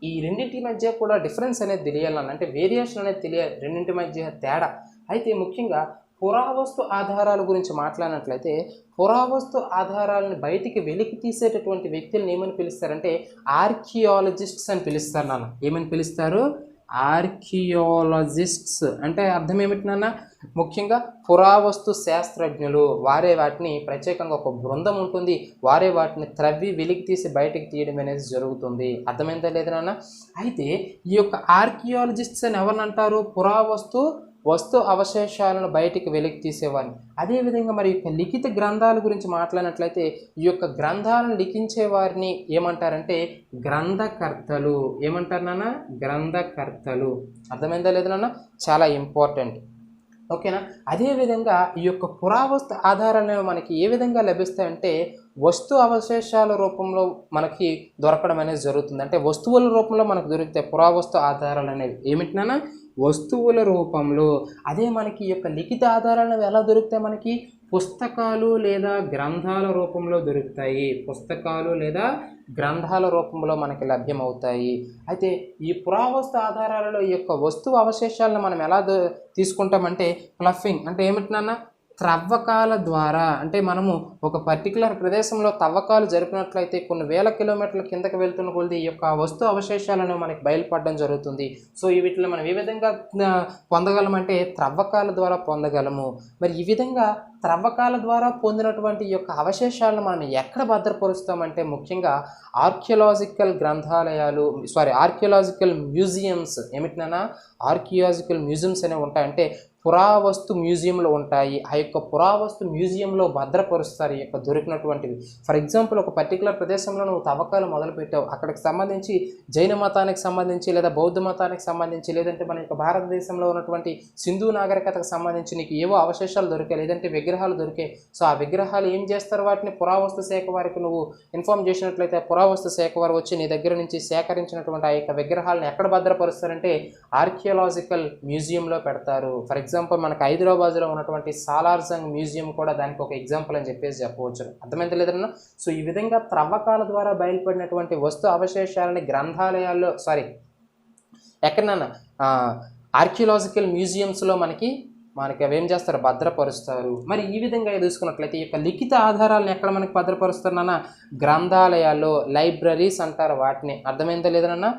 ఈ రెండింటి మధ్య కూడా డిఫరెన్స్ అనేది తెలియాలన్న, అంటే వేరియేషన్ అనేది తెలియాలి, రెండింటి మధ్య తేడా. అయితే ముఖ్యంగా పురావస్తు ఆధారాల గురించి మాట్లాడినట్లయితే పురావస్తు ఆధారాలను బయటికి వెలికి తీసేటటువంటి వ్యక్తులను ఏమని పిలుస్తారంటే ఆర్కియాలజిస్ట్స్ అని పిలుస్తారు నాన్న. ఏమని పిలుస్తారు? ఆర్కియాలజిస్ట్స్. అంటే అర్థం ఏమిటి నాన్న? ముఖ్యంగా పురావస్తు శాస్త్రజ్ఞులు. వారే వాటిని ప్రత్యేకంగా ఒక బృందం ఉంటుంది, వారే వాటిని త్రవ్వి వెలికి తీసి బయటికి తీయడం అనేది జరుగుతుంది. అర్థమైందా లేదా నాన్న? అయితే ఈ యొక్క ఆర్కియాలజిస్ట్స్ అని ఎవరిని అంటారు? వస్తు అవశేషాలను బయటికి వెలికి తీసేవారిని. అదేవిధంగా మరి యొక్క లిఖిత గ్రంథాల గురించి మాట్లాడినట్లయితే ఈ యొక్క గ్రంథాలను లిఖించే వారిని ఏమంటారంటే గ్రంథకర్తలు. ఏమంటారు నాన్న? గ్రంథకర్తలు. అర్థమైందా లేదా నాన్న? చాలా ఇంపార్టెంట్, ఓకేనా? అదేవిధంగా ఈ యొక్క పురావస్తు ఆధారాలు మనకి ఏ విధంగా లభిస్తాయంటే వస్తు అవశేషాల రూపంలో మనకి దొరకడం అనేది జరుగుతుంది. అంటే వస్తువుల రూపంలో మనకు దొరికితే పురావస్తు ఆధారాలు అనేవి ఏమిటినా వస్తువుల రూపంలో. అదే మనకి ఈ యొక్క లిఖిత ఆధారాలు ఎలా దొరుకుతాయి? మనకి పుస్తకాలు లేదా గ్రంథాల రూపంలో దొరుకుతాయి. పుస్తకాలు లేదా గ్రంథాల రూపంలో మనకి లభ్యమవుతాయి. అయితే ఈ పురావస్తు ఆధారాలలో ఈ యొక్క వస్తువు అవశేషాలను మనం ఎలా తీసుకుంటామంటే ప్లఫింగ్ అంటే ఏమిటినన్నా త్రవ్వకాల ద్వారా. అంటే మనము ఒక పర్టికులర్ ప్రదేశంలో తవ్వకాలు జరిపినట్లయితే కొన్ని వేల కిలోమీటర్ల కిందకి వెళ్తున్న కొద్ది ఈ యొక్క వస్తు అవశేషాలను మనకి బయలుపడడం జరుగుతుంది. సో వీటిని మనం ఏ విధంగా పొందగలమంటే త్రవ్వకాల ద్వారా పొందగలము. మరి ఈ విధంగా త్రవ్వకాల ద్వారా పొందినటువంటి ఈ యొక్క అవశేషాలను మనం ఎక్కడ భద్రపరుస్తామంటే ముఖ్యంగా ఆర్కియలాజికల్ మ్యూజియంస్. ఏమిటినా ఆర్కియాలజికల్ మ్యూజియంస్ అనేవి ఉంటాయంటే పురావస్తు మ్యూజియంలో ఉంటాయి. ఆ యొక్క పురావస్తు మ్యూజియంలో భద్రపరుస్తారు ఈ యొక్క దొరికినటువంటివి. ఫర్ ఎగ్జాంపుల్ ఒక పర్టికులర్ ప్రదేశంలో నువ్వు తవ్వకాలు మొదలుపెట్టావు, అక్కడికి సంబంధించి జైన మతానికి సంబంధించి లేదా బౌద్ధ మతానికి సంబంధించి లేదంటే మన యొక్క భారతదేశంలో ఉన్నటువంటి సింధు నాగరికతకు సంబంధించి నీకు ఏవో అవశేషాలు దొరికాయి లేదంటే విగ్రహాలు దొరికాయి. సో ఆ విగ్రహాలు ఏం చేస్తారు? వాటిని పురావస్తు శాఖ వారికి నువ్వు ఇన్ఫార్మ్ చేసినట్లయితే పురావస్తు శాఖ వారు వచ్చి నీ దగ్గర నుంచి సేకరించినటువంటి ఆ యొక్క విగ్రహాలను ఎక్కడ భద్రపరుస్తారంటే ఆర్కియాలజికల్ మ్యూజియంలో పెడతారు. ఫర్ ఎగ్జాంపుల్ మనకు హైదరాబాద్లో ఉన్నటువంటి సాలార్జంగ్ మ్యూజియం కూడా దానికి ఒక ఎగ్జాంపుల్ అని చెప్పేసి చెప్పవచ్చు. అర్థమైంది లేదన్నా? సో ఈ విధంగా త్రవ్వకాల ద్వారా బయలుపడినటువంటి వస్తు అవశేషాలని గ్రంథాలయాల్లో ఎక్కడన్నా ఆర్కియాలజికల్ మ్యూజియంస్లో మనకి అవి ఏం చేస్తారు? భద్రపరుస్తారు. మరి ఈ విధంగా చూసుకున్నట్లయితే ఈ యొక్క లిఖిత ఆధారాలను ఎక్కడ మనకి భద్రపరుస్తారన్నా గ్రంథాలయాల్లో, లైబ్రరీస్ అంటారు వాటిని. అర్థమైందా లేదన్నా?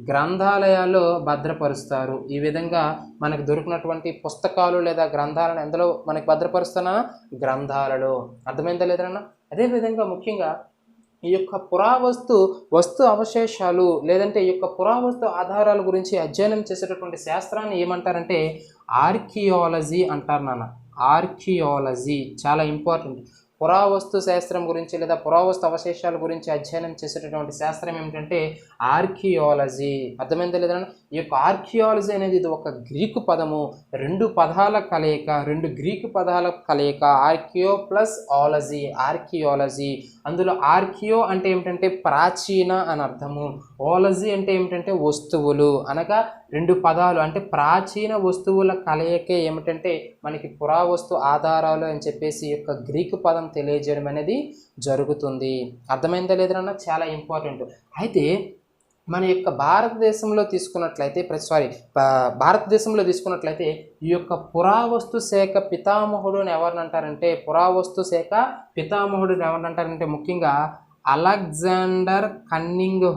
గ్రంథాలయాల్లో భద్రపరుస్తారు. ఈ విధంగా మనకు దొరికినటువంటి పుస్తకాలు లేదా గ్రంథాలను ఎందులో మనకి భద్రపరుస్తానా? గ్రంథాలలో. అర్థమైందా లేదన్నా? అదేవిధంగా ముఖ్యంగా ఈ యొక్క వస్తు అవశేషాలు లేదంటే ఈ యొక్క పురావస్తు ఆధారాల గురించి అధ్యయనం చేసేటటువంటి శాస్త్రాన్ని ఏమంటారంటే ఆర్కియాలజీ అంటారు నాన్న. ఆర్కియాలజీ చాలా ఇంపార్టెంట్. పురావస్తు శాస్త్రం గురించి లేదా పురావస్తు అవశేషాల గురించి అధ్యయనం చేసేటటువంటి శాస్త్రం ఏమిటంటే ఆర్కియాలజీ. అర్థమైందా లేదన్నా? ఈ యొక్క ఆర్కియాలజీ అనేది ఇది ఒక గ్రీకు పదము, రెండు పదాల కలయిక, రెండు గ్రీకు పదాల కలయిక, ఆర్కియో ప్లస్ ఆలజీ, ఆర్కియాలజీ. అందులో ఆర్కియో అంటే ఏమిటంటే ప్రాచీన అని అర్థము, ఆలజీ అంటే ఏమిటంటే వస్తువులు, అనగా రెండు పదాలు అంటే ప్రాచీన వస్తువుల కలయికే ఏమిటంటే మనకి పురావస్తు ఆధారాలు అని చెప్పేసి ఈ యొక్క గ్రీకు పదం తెలియజేయడం అనేది జరుగుతుంది. అర్థమైందా లేదన్నా? చాలా ఇంపార్టెంట్. అయితే మన యొక్క భారతదేశంలో తీసుకున్నట్లయితే భారతదేశంలో తీసుకున్నట్లయితే ఈ యొక్క పురావస్తు శాఖ పితామహుడు అని ఎవరిని అంటారంటే, పురావస్తు శాఖ పితామహుడు ఎవరిని అంటారంటే ముఖ్యంగా అలెగ్జాండర్ కన్నింగ్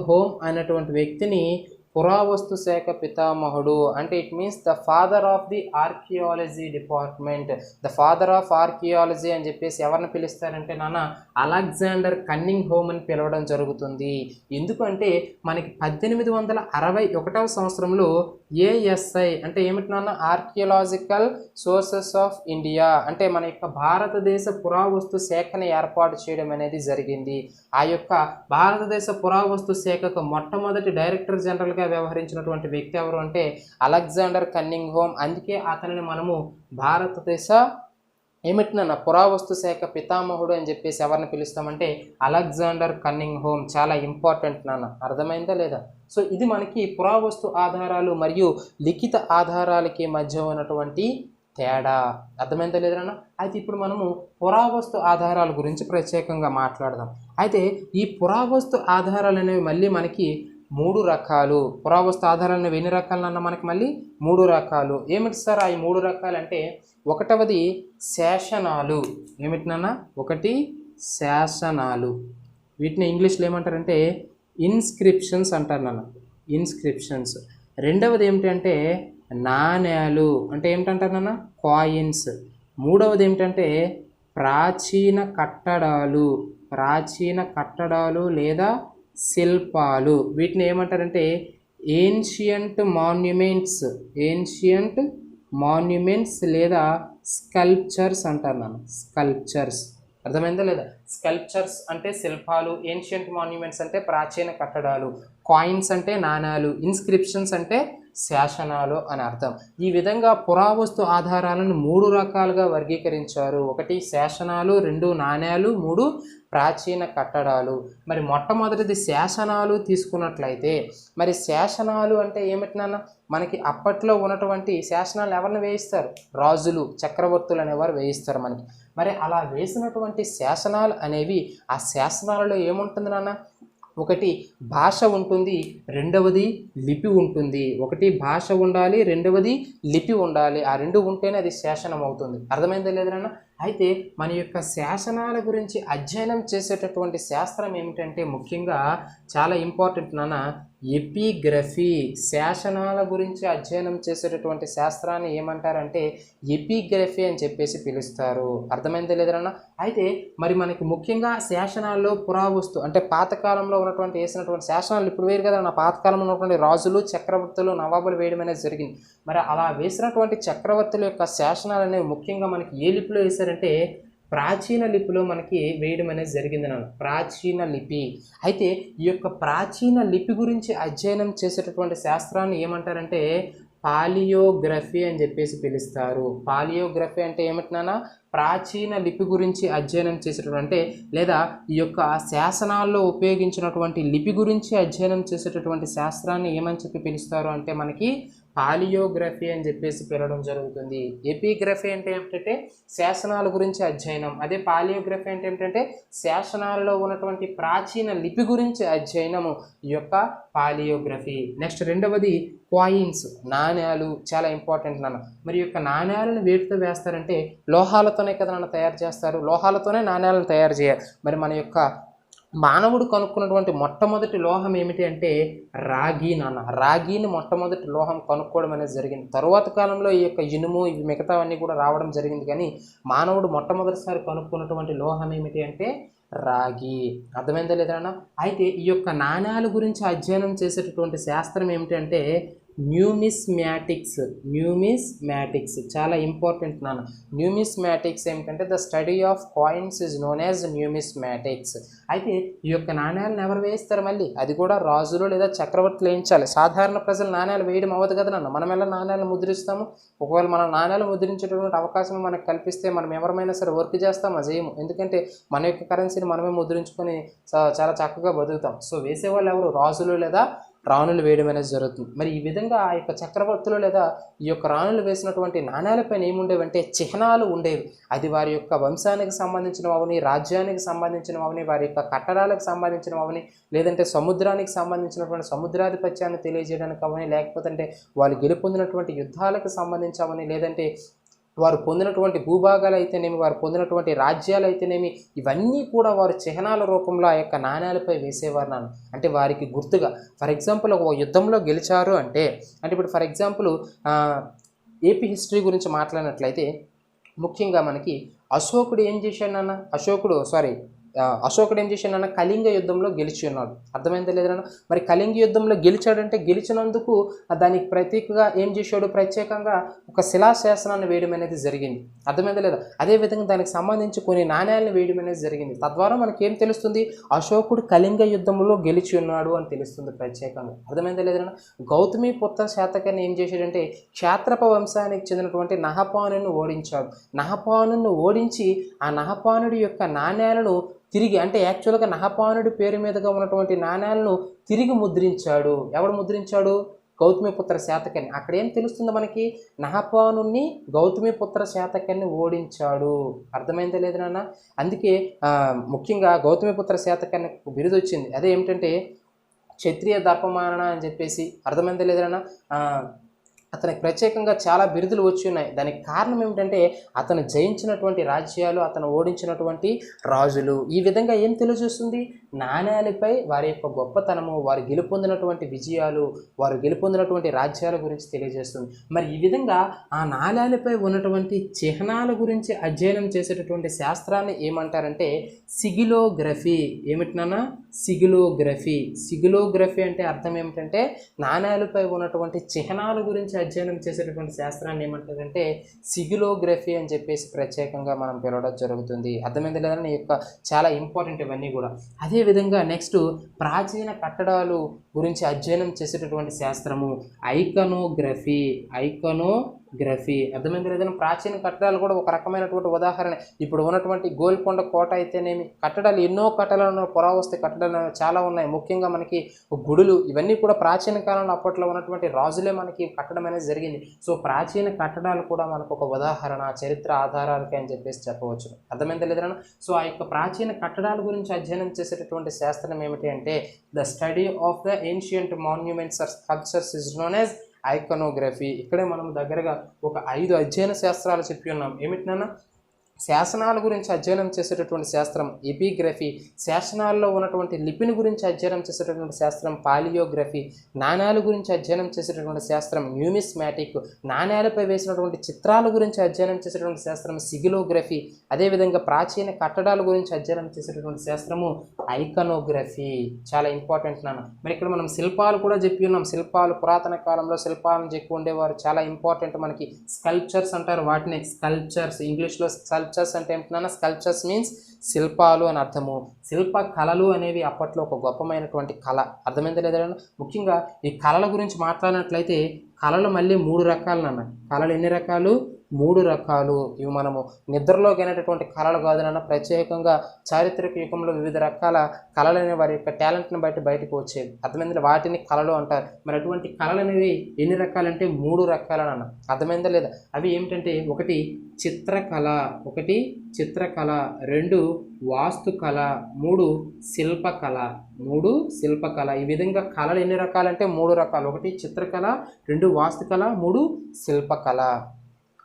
హోమ్ అనేటువంటి వ్యక్తిని పురావస్తు శాఖ పితామహుడు అంటే it means the father of the archaeology department, the father of archaeology అని చెప్పేసి ఎవరిని పిలుస్తారంటే నాన్న అలెగ్జాండర్ కన్నింగ్ హోమ్ అని పిలవడం జరుగుతుంది. ఎందుకంటే మనకి 1861వ సంవత్సరంలో ఏఎస్ఐ అంటే ఏమిటి నాన్న, ఆర్కియలాజికల్ సోర్సెస్ ఆఫ్ ఇండియా అంటే మన యొక్క భారతదేశ పురావస్తు శాఖని ఏర్పాటు చేయడం అనేది జరిగింది. ఆ యొక్క భారతదేశ పురావస్తు శాఖకు మొట్టమొదటి డైరెక్టర్ జనరల్గా వ్యవహరించినటువంటి వ్యక్తి ఎవరు అంటే అలెగ్జాండర్ కన్నింగ్ హోమ్. అందుకే అతనిని మనము భారతదేశ ఏమిటినన్న పురావస్తు శాఖ పితామహుడు అని చెప్పేసి ఎవరిని పిలుస్తామంటే అలెగ్జాండర్ కన్నింగ్ హోమ్. చాలా ఇంపార్టెంట్ నాన్న, అర్థమైందా లేదా? సో ఇది మనకి పురావస్తు ఆధారాలు మరియు లిఖిత ఆధారాలకి మధ్య ఉన్నటువంటి తేడా. అర్థమైందా లేదన్నా? అయితే ఇప్పుడు మనము పురావస్తు ఆధారాల గురించి ప్రత్యేకంగా మాట్లాడదాం. అయితే ఈ పురావస్తు ఆధారాలు అనేవి మళ్ళీ మనకి 3 రకాలు. పురావస్తు ఆధారాలు అనేవి ఎన్ని రకాలు అన్న మనకి మళ్ళీ 3 రకాలు. ఏమిటి సార్ ఆ 3 రకాలు అంటే, ఒకటవది శాసనాలు. ఏమిటి నాన్న? ఒకటి శాసనాలు, వీటిని ఇంగ్లీష్లో ఏమంటారంటే ఇన్స్క్రిప్షన్స్ అంటారు నాన్న, ఇన్స్క్రిప్షన్స్. రెండవది ఏమిటంటే నాణ్యాలు, అంటే ఏమిటంటారు నాన్న, కాయిన్స్. మూడవది ఏమిటంటే ప్రాచీన కట్టడాలు లేదా శిల్పాలు, వీటిని ఏమంటారంటే ఏన్షియంట్ మాన్యుమెంట్స్ లేదా స్కల్ప్చర్స్ అంటారు నాన్న, స్కల్ప్చర్స్. అర్థమైందా లేదా? స్కల్ప్చర్స్ అంటే శిల్పాలు, ఏన్షియంట్ మాన్యుమెంట్స్ అంటే ప్రాచీన కట్టడాలు, కాయిన్స్ అంటే నాణాలు, ఇన్స్క్రిప్షన్స్ అంటే శాసనాలు అని అర్థం. ఈ విధంగా పురావస్తు ఆధారాలను 3 రకాలుగా వర్గీకరించారు. ఒకటి శాసనాలు, 2 నాణ్యాలు, 3 ప్రాచీన కట్టడాలు. మరి మొట్టమొదటిది శాసనాలు తీసుకున్నట్లయితే, మరి శాసనాలు అంటే ఏమిటి నాన్న? మనకి అప్పట్లో ఉన్నటువంటి శాసనాలు ఎవరిని వేయిస్తారు? రాజులు, చక్రవర్తులు అనేవారు వేయిస్తారు మనకి. మరి అలా వేసినటువంటి శాసనాలు అనేవి ఆ శాసనాలలో ఏముంటుంది నాన్న? ఒకటి భాష ఉంటుంది, రెండవది లిపి ఉంటుంది. ఒకటి భాష ఉండాలి, రెండవది లిపి ఉండాలి. ఆ 2 ఉంటేనే అది శాసనం అవుతుంది. అర్థమైందా లేదన్నా? అయితే మన యొక్క శాసనాల గురించి అధ్యయనం చేసేటటువంటి శాస్త్రం ఏమిటంటే ముఖ్యంగా చాలా ఇంపార్టెంట్ నాన్న, ఎపిగ్రఫీ. శాసనాల గురించి అధ్యయనం చేసేటటువంటి శాస్త్రాన్ని ఏమంటారంటే ఎపిగ్రఫీ అని చెప్పేసి పిలుస్తారు. అర్థమైందా లేదన్నా? అయితే మరి మనకి ముఖ్యంగా శాసనాల్లో పురావస్తు అంటే పాతకాలంలో ఉన్నటువంటి వేసినటువంటి శాసనాలు ఇప్పుడు వేరు కదా, నా పాతకాలంలో ఉన్నటువంటి రాజులు, చక్రవర్తులు, నవాబులు వేయడం అనేది జరిగింది. మరి అలా వేసినటువంటి చక్రవర్తుల యొక్క శాసనాలు అనేవి ముఖ్యంగా మనకి ఏ లిపిలో వేశారంటే ప్రాచీన లిపిలో మనకి వేయడం అనేది జరిగింది నాన్న, ప్రాచీన లిపి. అయితే ఈ యొక్క ప్రాచీన లిపి గురించి అధ్యయనం చేసేటటువంటి శాస్త్రాన్ని ఏమంటారంటే పాలియోగ్రఫీ అని చెప్పేసి పిలుస్తారు. పాలియోగ్రఫీ అంటే ఏమిటి నాన్న? ప్రాచీన లిపి గురించి అధ్యయనం చేసేటటువంటి లేదా ఈ యొక్క శాసనాల్లో ఉపయోగించినటువంటి లిపి గురించి అధ్యయనం చేసేటటువంటి శాస్త్రాన్ని ఏమని చెప్పి పిలుస్తారు అంటే మనకి పాలియోగ్రఫీ అని చెప్పేసి పిలవడం జరుగుతుంది. ఎపిగ్రఫీ అంటే ఏమిటంటే శాసనాల గురించి అధ్యయనం, అదే పాలియోగ్రఫీ అంటే ఏమిటంటే శాసనాలలో ఉన్నటువంటి ప్రాచీన లిపి గురించి అధ్యయనము, ఈ యొక్క పాలియోగ్రఫీ. నెక్స్ట్ రెండవది కాయిన్స్, నాణ్యాలు. చాలా ఇంపార్టెంట్ నాన్న. మరి యొక్క నాణ్యాలను వేటితో వేస్తారంటే లోహాలతోనే కదా నాన్న తయారు చేస్తారు, లోహాలతోనే నాణ్యాలను తయారు చేయాలి. మరి మన యొక్క మానవుడు కనుక్కున్నటువంటి మొట్టమొదటి లోహం ఏమిటి అంటే రాగి నాన్న. రాగిని మొట్టమొదటి లోహం కనుక్కోవడం అనేది జరిగింది. తరువాత కాలంలో ఈ యొక్క ఇనుము ఇవి మిగతావన్నీ కూడా రావడం జరిగింది. కానీ మానవుడు మొట్టమొదటిసారి కనుక్కున్నటువంటి లోహం ఏమిటి అంటే రాగి. అర్థమైందా లేదా అన్న? అయితే ఈ యొక్క నాణ్యాల గురించి అధ్యయనం చేసేటటువంటి శాస్త్రం ఏమిటి అంటే న్యూమిస్మాటిక్స్. న్యూమిస్మాటిక్స్ చాలా ఇంపార్టెంట్ నాన్న. న్యూమిస్మాటిక్స్ ఏమిటంటే the study of coins is known as numismatics. అయితే ఈ యొక్క నాణ్యాలను ఎవరు వేయిస్తారు మళ్ళీ? అది కూడా రాజులు లేదా చక్రవర్తులు వేయించాలి. సాధారణ ప్రజలు నాణ్యాలు వేయడం అవ్వదు కదా నాన్న. మనం ఎలా నాణ్యాలు ముద్రిస్తాము? ఒకవేళ మనం నాణ్యాలు ముద్రించేటటువంటి అవకాశం మనకు కల్పిస్తే మనం ఎవరమైనా సరే వర్క్ చేస్తామా? చేయము. ఎందుకంటే మన యొక్క కరెన్సీని మనమే ముద్రించుకొని చాలా చక్కగా బతుకుతాం. సో వేసేవాళ్ళు ఎవరు? రాజులు లేదా రాణులు వేయడం అనేది జరుగుతుంది. మరి ఈ విధంగా ఆ యొక్క చక్రవర్తులు లేదా ఈ యొక్క రాణులు వేసినటువంటి నాణ్యాలపైన ఏముండేవంటే చిహ్నాలు ఉండేవి. అది వారి యొక్క వంశానికి సంబంధించినవని, రాజ్యానికి సంబంధించినవని, వారి యొక్క కట్టడాలకు సంబంధించినవని, లేదంటే సముద్రానికి సంబంధించినటువంటి సముద్రాధిపత్యాన్ని తెలియజేయడానికి అవని, లేకపోతే వాళ్ళు గెలుపొందినటువంటి యుద్ధాలకు సంబంధించవని, లేదంటే వారు పొందినటువంటి భూభాగాలు అయితేనేమి, వారు పొందినటువంటి రాజ్యాలు అయితేనేమి, ఇవన్నీ కూడా వారు చిహ్నాల రూపంలో ఆ యొక్క నాణ్యాలపై వేసేవారు నాన్న. అంటే వారికి గుర్తుగా. ఫర్ ఎగ్జాంపుల్ ఒక యుద్ధంలో గెలిచారు అంటే ఇప్పుడు ఫర్ ఎగ్జాంపుల్ ఏపీ హిస్టరీ గురించి మాట్లాడినట్లయితే ముఖ్యంగా మనకి అశోకుడు ఏం చేశాడు నాన్న? అశోకుడు ఏం చేశాడన్న? కళింగ యుద్ధంలో గెలిచి ఉన్నాడు. అర్థమైందా లేదన్నా? మరి కళింగ యుద్ధంలో గెలిచాడంటే గెలిచినందుకు దానికి ప్రతీకగా ఏం చేశాడు? ప్రత్యేకంగా ఒక శిలాశాసనాన్ని వేయడం అనేది జరిగింది. అర్థమైందా లేదా? అదేవిధంగా దానికి సంబంధించి కొన్ని నాణ్యాలను వేయడం అనేది జరిగింది. తద్వారా మనకేం తెలుస్తుంది? అశోకుడు కళింగ యుద్ధంలో గెలిచి ఉన్నాడు అని తెలుస్తుంది ప్రత్యేకంగా. అర్థమైందా లేదన్నా? గౌతమిపుత్ర శాతకర్ణి ఏం చేశాడంటే క్షాత్రప వంశానికి చెందినటువంటి నహపానుని ఓడించాడు. నహపానుని ఓడించి ఆ నహపానుడి యొక్క నాణ్యాలను తిరిగి, అంటే యాక్చువల్గా నహపానుడి పేరు మీదుగా ఉన్నటువంటి నాణ్యాలను తిరిగి ముద్రించాడు. ఎవడు ముద్రించాడు? గౌతమిపుత్ర శాతకర్ణి. అక్కడ ఏం తెలుస్తుంది మనకి? నహపానుని గౌతమిపుత్ర శాతకర్ణి ఓడించాడు. అర్థమైందా లేదు నాన్న? అందుకే ముఖ్యంగా గౌతమిపుత్ర శాతకర్ణి బిరుదు వచ్చింది. అదే ఏమిటంటే క్షత్రియ దర్పమాన అని చెప్పేసి. అర్థమైందా లేదు నాన్న? అతనికి ప్రత్యేకంగా చాలా బిరుదులు వచ్చి ఉన్నాయి. దానికి కారణం ఏమిటంటే అతను జయించినటువంటి రాజ్యాలు, అతను ఓడించినటువంటి రాజులు. ఈ విధంగా ఏం తెలియజేస్తుంది? నాణ్యాలపై వారి యొక్క గొప్పతనము, వారు గెలుపొందినటువంటి విజయాలు, వారు గెలుపొందినటువంటి రాజ్యాల గురించి తెలియజేస్తుంది. మరి ఈ విధంగా ఆ నాణ్యాలపై ఉన్నటువంటి చిహ్నాల గురించి అధ్యయనం చేసేటటువంటి శాస్త్రాన్ని ఏమంటారంటే సిగిలోగ్రఫీ. ఏమిటినా? సిగిలోగ్రఫీ. సిగిలోగ్రఫీ అంటే అర్థం ఏమిటంటే నాణ్యాలపై ఉన్నటువంటి చిహ్నాల గురించి అధ్యయనం చేసేటటువంటి శాస్త్రాన్ని ఏమంటారంటే సిగిలోగ్రఫీ అని చెప్పేసి ప్రత్యేకంగా మనం పిలవడం జరుగుతుంది. అర్థమైంది లేదని ఈ యొక్క చాలా ఇంపార్టెంట్ ఇవన్నీ కూడా. అదేవిధంగా నెక్స్ట్ ప్రాచీన కట్టడాలు గురించి అధ్యయనం చేసేటటువంటి శాస్త్రము ఐకనోగ్రఫీ. ఐకనోగ్రఫీ అర్థమైంది లేదని? ప్రాచీన కట్టడాలు కూడా ఒక రకమైనటువంటి ఉదాహరణ. ఇప్పుడు ఉన్నటువంటి గోల్కొండ కోట అయితేనేమి, కట్టడాలు ఎన్నో కట్టడాలు, పురావస్తు కట్టడాలు చాలా ఉన్నాయి. ముఖ్యంగా మనకి గుడులు, ఇవన్నీ కూడా ప్రాచీన కాలంలో అప్పట్లో ఉన్నటువంటి రాజులే మనకి కట్టడం అనేది జరిగింది. సో ప్రాచీన కట్టడాలు కూడా మనకు ఒక ఉదాహరణ, చరిత్ర ఆధారాలకి అని చెప్పేసి చెప్పవచ్చు. అర్థమైందా లేదన్నా? సో ఆ యొక్క ప్రాచీన కట్టడాల గురించి అధ్యయనం చేసేటటువంటి శాస్త్రం ఏమిటి అంటే the study of the ancient monuments or sculptures is known as iconography. ఇక్కడే మనం దగ్గరగా ఒక 5 అధ్యయన శాస్త్రాలు చెప్పి ఉన్నాం. ఏమిటినన్నా? శాసనాల గురించి అధ్యయనం చేసేటటువంటి శాస్త్రం ఎపిగ్రఫీ, శాసనాల్లో ఉన్నటువంటి లిపిని గురించి అధ్యయనం చేసేటటువంటి శాస్త్రం పాలియోగ్రఫీ, నాణ్యాల గురించి అధ్యయనం చేసేటటువంటి శాస్త్రం న్యూమిస్మాటిక్, నాణ్యాలపై వేసినటువంటి చిత్రాల గురించి అధ్యయనం చేసేటటువంటి శాస్త్రం సిగిలోగ్రఫీ, అదేవిధంగా ప్రాచీన కట్టడాల గురించి అధ్యయనం చేసేటటువంటి శాస్త్రము ఐకనోగ్రఫీ. చాలా ఇంపార్టెంట్ నాన్న. మరి ఇక్కడ మనం శిల్పాలు కూడా చెప్పి ఉన్నాం. శిల్పాలు, పురాతన కాలంలో శిల్పాలను చెప్పి ఉండేవారు, చాలా ఇంపార్టెంట్. మనకి స్కల్ప్చర్స్ అంటారు వాటిని. స్కల్ప్చర్స్ ఇంగ్లీష్లో స్కల్ప్చర్స్ అంటే ఏమిటన్నా? స్కల్ప్చర్స్ మీన్స్ శిల్పాలు అని అర్థము. శిల్ప కళలు అనేవి అప్పట్లో ఒక గొప్పమైనటువంటి కళ. అర్థమైందా లేదా? ముఖ్యంగా ఈ కళల గురించి మాట్లాడినట్లయితే కళలు మళ్ళీ 3 రకాలు నాన్న. కళలు ఎన్ని రకాలు? 3 రకాలు. ఇవి మనము నిద్రలో కనేటటువంటి కళలు కాదు నాన్న. ప్రత్యేకంగా చారిత్రక యుగంలో వివిధ రకాల కళలు అనేవి వారి యొక్క టాలెంట్ని బయటకు వచ్చేవి. అర్థమైందా? వాటిని కళలు అంటారు. మరి అటువంటి కళలు అనేవి ఎన్ని రకాలంటే 3 రకాలు నాన్న. అర్థమైందా లేదా? అవి ఏమిటంటే ఒకటి చిత్రకళ, 2 వాస్తుకళ, 3 శిల్పకళ. ఈ విధంగా కళలు ఎన్ని రకాలంటే 3 రకాలు. 1 చిత్రకళ, 2 వాస్తుకళ, 3 శిల్పకళ.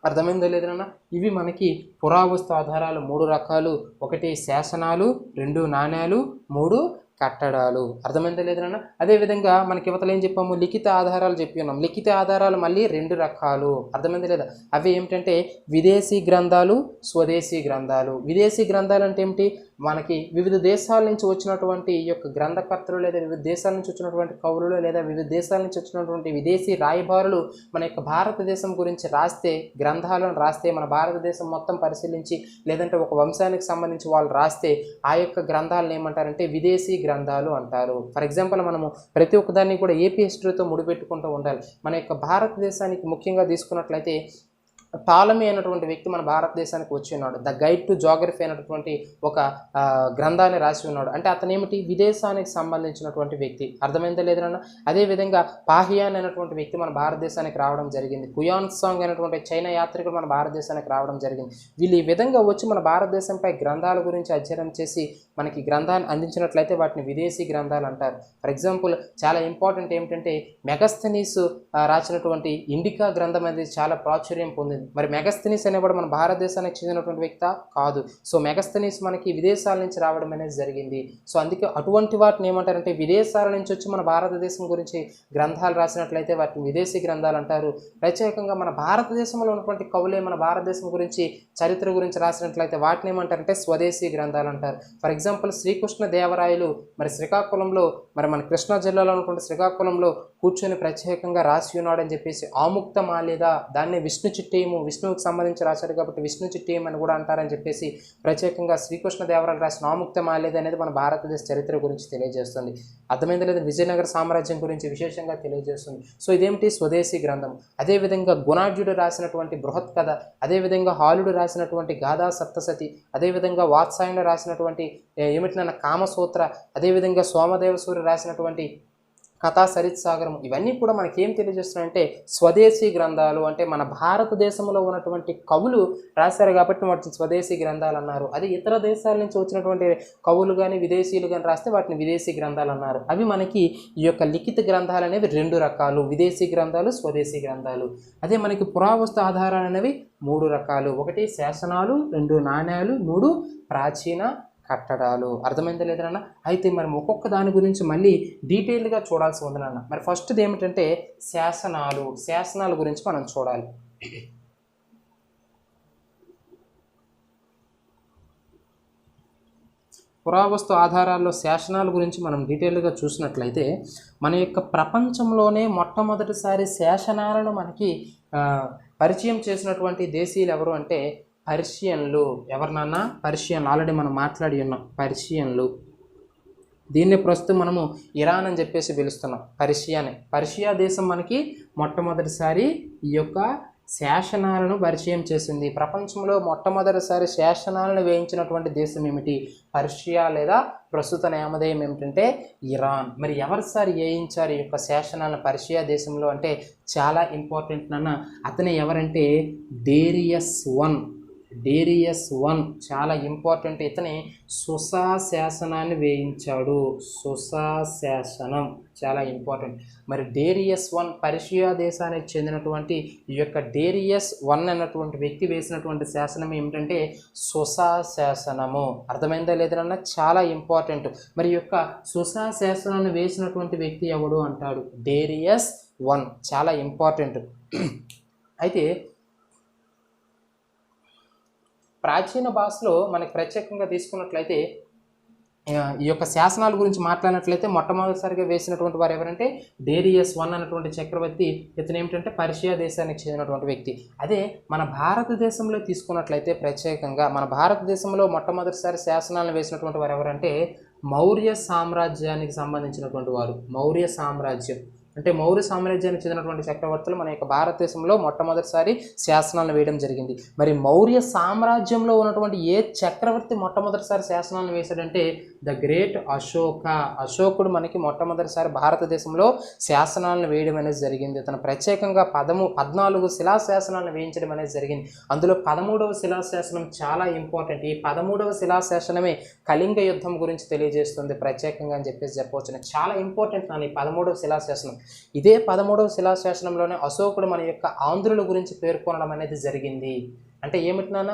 అర్థమైందో లేదన్నా? ఇవి మనకి పురావస్తు ఆధారాలు 3 రకాలు. 1 శాసనాలు, 2 నాణ్యాలు, 3 కట్టడాలు. అర్థమైందో లేదన్నా? అదేవిధంగా మనకి యువతలు ఏం చెప్పాము? లిఖిత ఆధారాలు చెప్పి ఉన్నాం. లిఖిత ఆధారాలు మళ్ళీ 2 రకాలు. అర్థమైందో లేదా? అవి ఏమిటంటే విదేశీ గ్రంథాలు, స్వదేశీ గ్రంథాలు. విదేశీ గ్రంథాలు అంటే ఏమిటి? మనకి వివిధ దేశాల నుంచి వచ్చినటువంటి ఈ యొక్క గ్రంథకర్తలు లేదా వివిధ దేశాల నుంచి వచ్చినటువంటి కవులు లేదా వివిధ దేశాల నుంచి వచ్చినటువంటి విదేశీ రాయబారులు మన యొక్క భారతదేశం గురించి రాస్తే, గ్రంథాలను రాస్తే, మన భారతదేశం మొత్తం పరిశీలించి లేదంటే ఒక వంశానికి సంబంధించి వాళ్ళు రాస్తే ఆ యొక్క గ్రంథాలను ఏమంటారంటే విదేశీ గ్రంథాలు అంటారు. ఫర్ ఎగ్జాంపుల్ మనము ప్రతి ఒక్కదాన్ని కూడా ఏపీ హిస్టరీతో ముడిపెట్టుకుంటూ ఉండాలి. మన యొక్క భారతదేశానికి ముఖ్యంగా తీసుకున్నట్లయితే టాలమీ అయినటువంటి వ్యక్తి మన భారతదేశానికి వచ్చి ఉన్నాడు. ద గైడ్ టు జాగ్రఫీ అయినటువంటి ఒక గ్రంథాన్ని రాసి ఉన్నాడు. అంటే అతను ఏమిటి, విదేశానికి సంబంధించినటువంటి వ్యక్తి. అర్థమైందా లేదన్నా? అదేవిధంగా పాహియాన్ అయినటువంటి వ్యక్తి మన భారతదేశానికి రావడం జరిగింది. కుయాన్ సాంగ్ అయినటువంటి చైనా యాత్రికుడు మన భారతదేశానికి రావడం జరిగింది. వీళ్ళు ఈ విధంగా వచ్చి మన భారతదేశంపై గ్రంథాల గురించి అధ్యయనం చేసి మనకి గ్రంథాన్ని అందించినట్లయితే వాటిని విదేశీ గ్రంథాలు అంటారు. ఫర్ ఎగ్జాంపుల్ చాలా ఇంపార్టెంట్ ఏమిటంటే మెగస్థనీస్ రాసినటువంటి ఇండికా గ్రంథం అనేది చాలా ప్రాచుర్యం పొందింది. మరి మెగస్థనీస్ అనేవాడు మన భారతదేశానికి చెందినటువంటి వ్యక్తి కాదు. సో మెగస్థనీస్ మనకి విదేశాల నుంచి రావడం అనేది జరిగింది. సో అందుకే అటువంటి వాటిని ఏమంటారంటే విదేశాల నుంచి వచ్చి మన భారతదేశం గురించి గ్రంథాలు రాసినట్లయితే వాటిని విదేశీ గ్రంథాలు అంటారు. ప్రత్యేకంగా మన భారతదేశంలో ఉన్నటువంటి కవులే మన భారతదేశం గురించి చరిత్ర గురించి రాసినట్లయితే వాటిని ఏమంటారంటే స్వదేశీ గ్రంథాలు అంటారు. ఫర్ ఎగ్జాంపుల్ శ్రీకృష్ణ దేవరాయలు మరి శ్రీకాకుళంలో మరి మన కృష్ణా జిల్లాలో ఉన్నటువంటి శ్రీకాకుళంలో కూర్చొని ప్రత్యేకంగా రాసి ఉన్నాడని చెప్పేసి ఆముక్త మాల్యద, దాన్ని విష్ణు చిట్టేయము, విష్ణువుకి సంబంధించి రాశారు కాబట్టి విష్ణు చిట్టేయం అని కూడా అంటారని చెప్పేసి ప్రత్యేకంగా శ్రీకృష్ణ దేవరాయలు రాసిన ఆముక్త మాల్యద అనేది మన భారతదేశ చరిత్ర గురించి తెలియజేస్తుంది. అర్థమైంది లేదా? విజయనగర సామ్రాజ్యం గురించి విశేషంగా తెలియజేస్తుంది. సో ఇదేమిటి, స్వదేశీ గ్రంథం. అదేవిధంగా గుణాఢ్యుడు రాసినటువంటి బృహత్ కథ, అదేవిధంగా హాలుడు రాసినటువంటి గాథా సప్తసతి, అదేవిధంగా వాత్సాయనుడు రాసినటువంటి ఏమిటి కామసూత్ర, అదేవిధంగా సోమదేవసూరి రాసినటువంటి కథా సరిత్సాగరం, ఇవన్నీ కూడా మనకి ఏం తెలియజేస్తున్నాయంటే స్వదేశీ గ్రంథాలు. అంటే మన భారతదేశంలో ఉన్నటువంటి కవులు రాశారు కాబట్టి వాటిని స్వదేశీ గ్రంథాలు అన్నారు. అది ఇతర దేశాల నుంచి వచ్చినటువంటి కవులు కానీ విదేశీయులు కానీ రాస్తే వాటిని విదేశీ గ్రంథాలు అన్నారు. అవి మనకి ఈ యొక్క లిఖిత గ్రంథాలు అనేవి రెండు రకాలు, విదేశీ గ్రంథాలు, స్వదేశీ గ్రంథాలు. అదే మనకి పురావస్తు ఆధారాలు అనేవి మూడు రకాలు. ఒకటి శాసనాలు, రెండు నాణ్యాలు, మూడు ప్రాచీన కట్టడాలు. అర్థమైందా లేదన్నా? అయితే మరి ఒక్కొక్క దాని గురించి మళ్ళీ డీటెయిల్గా చూడాల్సి ఉంది నాన్న. మరి ఫస్ట్ది ఏమిటంటే శాసనాలు. శాసనాల గురించి మనం చూడాలి. పురావస్తు ఆధారాల్లో శాసనాల గురించి మనం డీటెయిల్గా చూసినట్లయితే మన యొక్క ప్రపంచంలోనే మొట్టమొదటిసారి శాసనాలను మనకి పరిచయం చేసినటువంటి దేశీయులు ఎవరు అంటే పర్షియన్లు. ఎవరినన్నా? పర్షియన్లు. ఆల్రెడీ మనం మాట్లాడి ఉన్నాం పర్షియన్లు. దీన్ని ప్రస్తుతం మనము ఇరాన్ అని చెప్పేసి పిలుస్తున్నాం. పర్షియా దేశం మనకి మొట్టమొదటిసారి ఈ యొక్క శాసనాలను పరిచయం చేసింది. ప్రపంచంలో మొట్టమొదటిసారి శాసనాలను వేయించినటువంటి దేశం ఏమిటి? పర్షియా లేదా ప్రస్తుత నామధేయం ఏమిటంటే ఇరాన్. మరి ఎవరు సార్ వేయించారు ఈ యొక్క శాసనాలను పర్షియా దేశంలో అంటే చాలా ఇంపార్టెంట్ నాన్న. అతనే ఎవరంటే డేరియస్ వన్ చాలా ఇంపార్టెంట్. ఇతనే సుసా శాసనాన్ని వేయించాడు. సుసా శాసనం చాలా ఇంపార్టెంట్. మరి డేరియస్ వన్ పర్షియా దేశానికి చెందినటువంటి ఈ యొక్క డేరియస్ వన్ అన్నటువంటి వ్యక్తి వేసినటువంటి శాసనం ఏమిటంటే సుసా శాసనము. అర్థమైందా లేదన్నా? చాలా ఇంపార్టెంట్. మరి యొక్క సుసా శాసనాన్ని వేసినటువంటి వ్యక్తి ఎవడు అంటాడు? Darius one. చాలా ఇంపార్టెంట్. అయితే ప్రాచీన భాషలో మనకి ప్రత్యేకంగా తీసుకున్నట్లయితే ఈ యొక్క శాసనాల గురించి మాట్లాడినట్లయితే మొట్టమొదటిసారిగా వేసినటువంటి వారు ఎవరంటే డేరియస్ వన్ అన్నటువంటి చక్రవర్తి. ఇతను ఏమిటంటే పర్షియా దేశానికి చెందినటువంటి వ్యక్తి. అదే మన భారతదేశంలో తీసుకున్నట్లయితే ప్రత్యేకంగా మన భారతదేశంలో మొట్టమొదటిసారి శాసనాలను వేసినటువంటి వారు ఎవరంటే మౌర్య సామ్రాజ్యానికి సంబంధించినటువంటి వారు. మౌర్య సామ్రాజ్యం అంటే మౌర్య సామ్రాజ్యానికి చెందినటువంటి చక్రవర్తులు మన యొక్క భారతదేశంలో మొట్టమొదటిసారి శాసనాలను వేయడం జరిగింది. మరి మౌర్య సామ్రాజ్యంలో ఉన్నటువంటి ఏ చక్రవర్తి మొట్టమొదటిసారి శాసనాలను వేశాడంటే ద గ్రేట్ అశోక. అశోకుడు మనకి మొట్టమొదటిసారి భారతదేశంలో శాసనాలను వేయడం అనేది జరిగింది. తను ప్రత్యేకంగా 14 శిలాశాసనాలను వేయించడం అనేది జరిగింది. అందులో 13వ శిలాశాసనం చాలా ఇంపార్టెంట్. ఈ 13వ శిలాశాసనమే కళింగ యుద్ధం గురించి తెలియజేస్తుంది ప్రత్యేకంగా అని చెప్పవచ్చు. చాలా ఇంపార్టెంట్ నాని 13వ శిలాశాసనం. ఇదే 13వ శిలాశాసనంలోనే అశోకుడు మన యొక్క ఆంధ్రుల గురించి పేర్కొనడం అనేది జరిగింది. అంటే ఏమిటి నాన్న?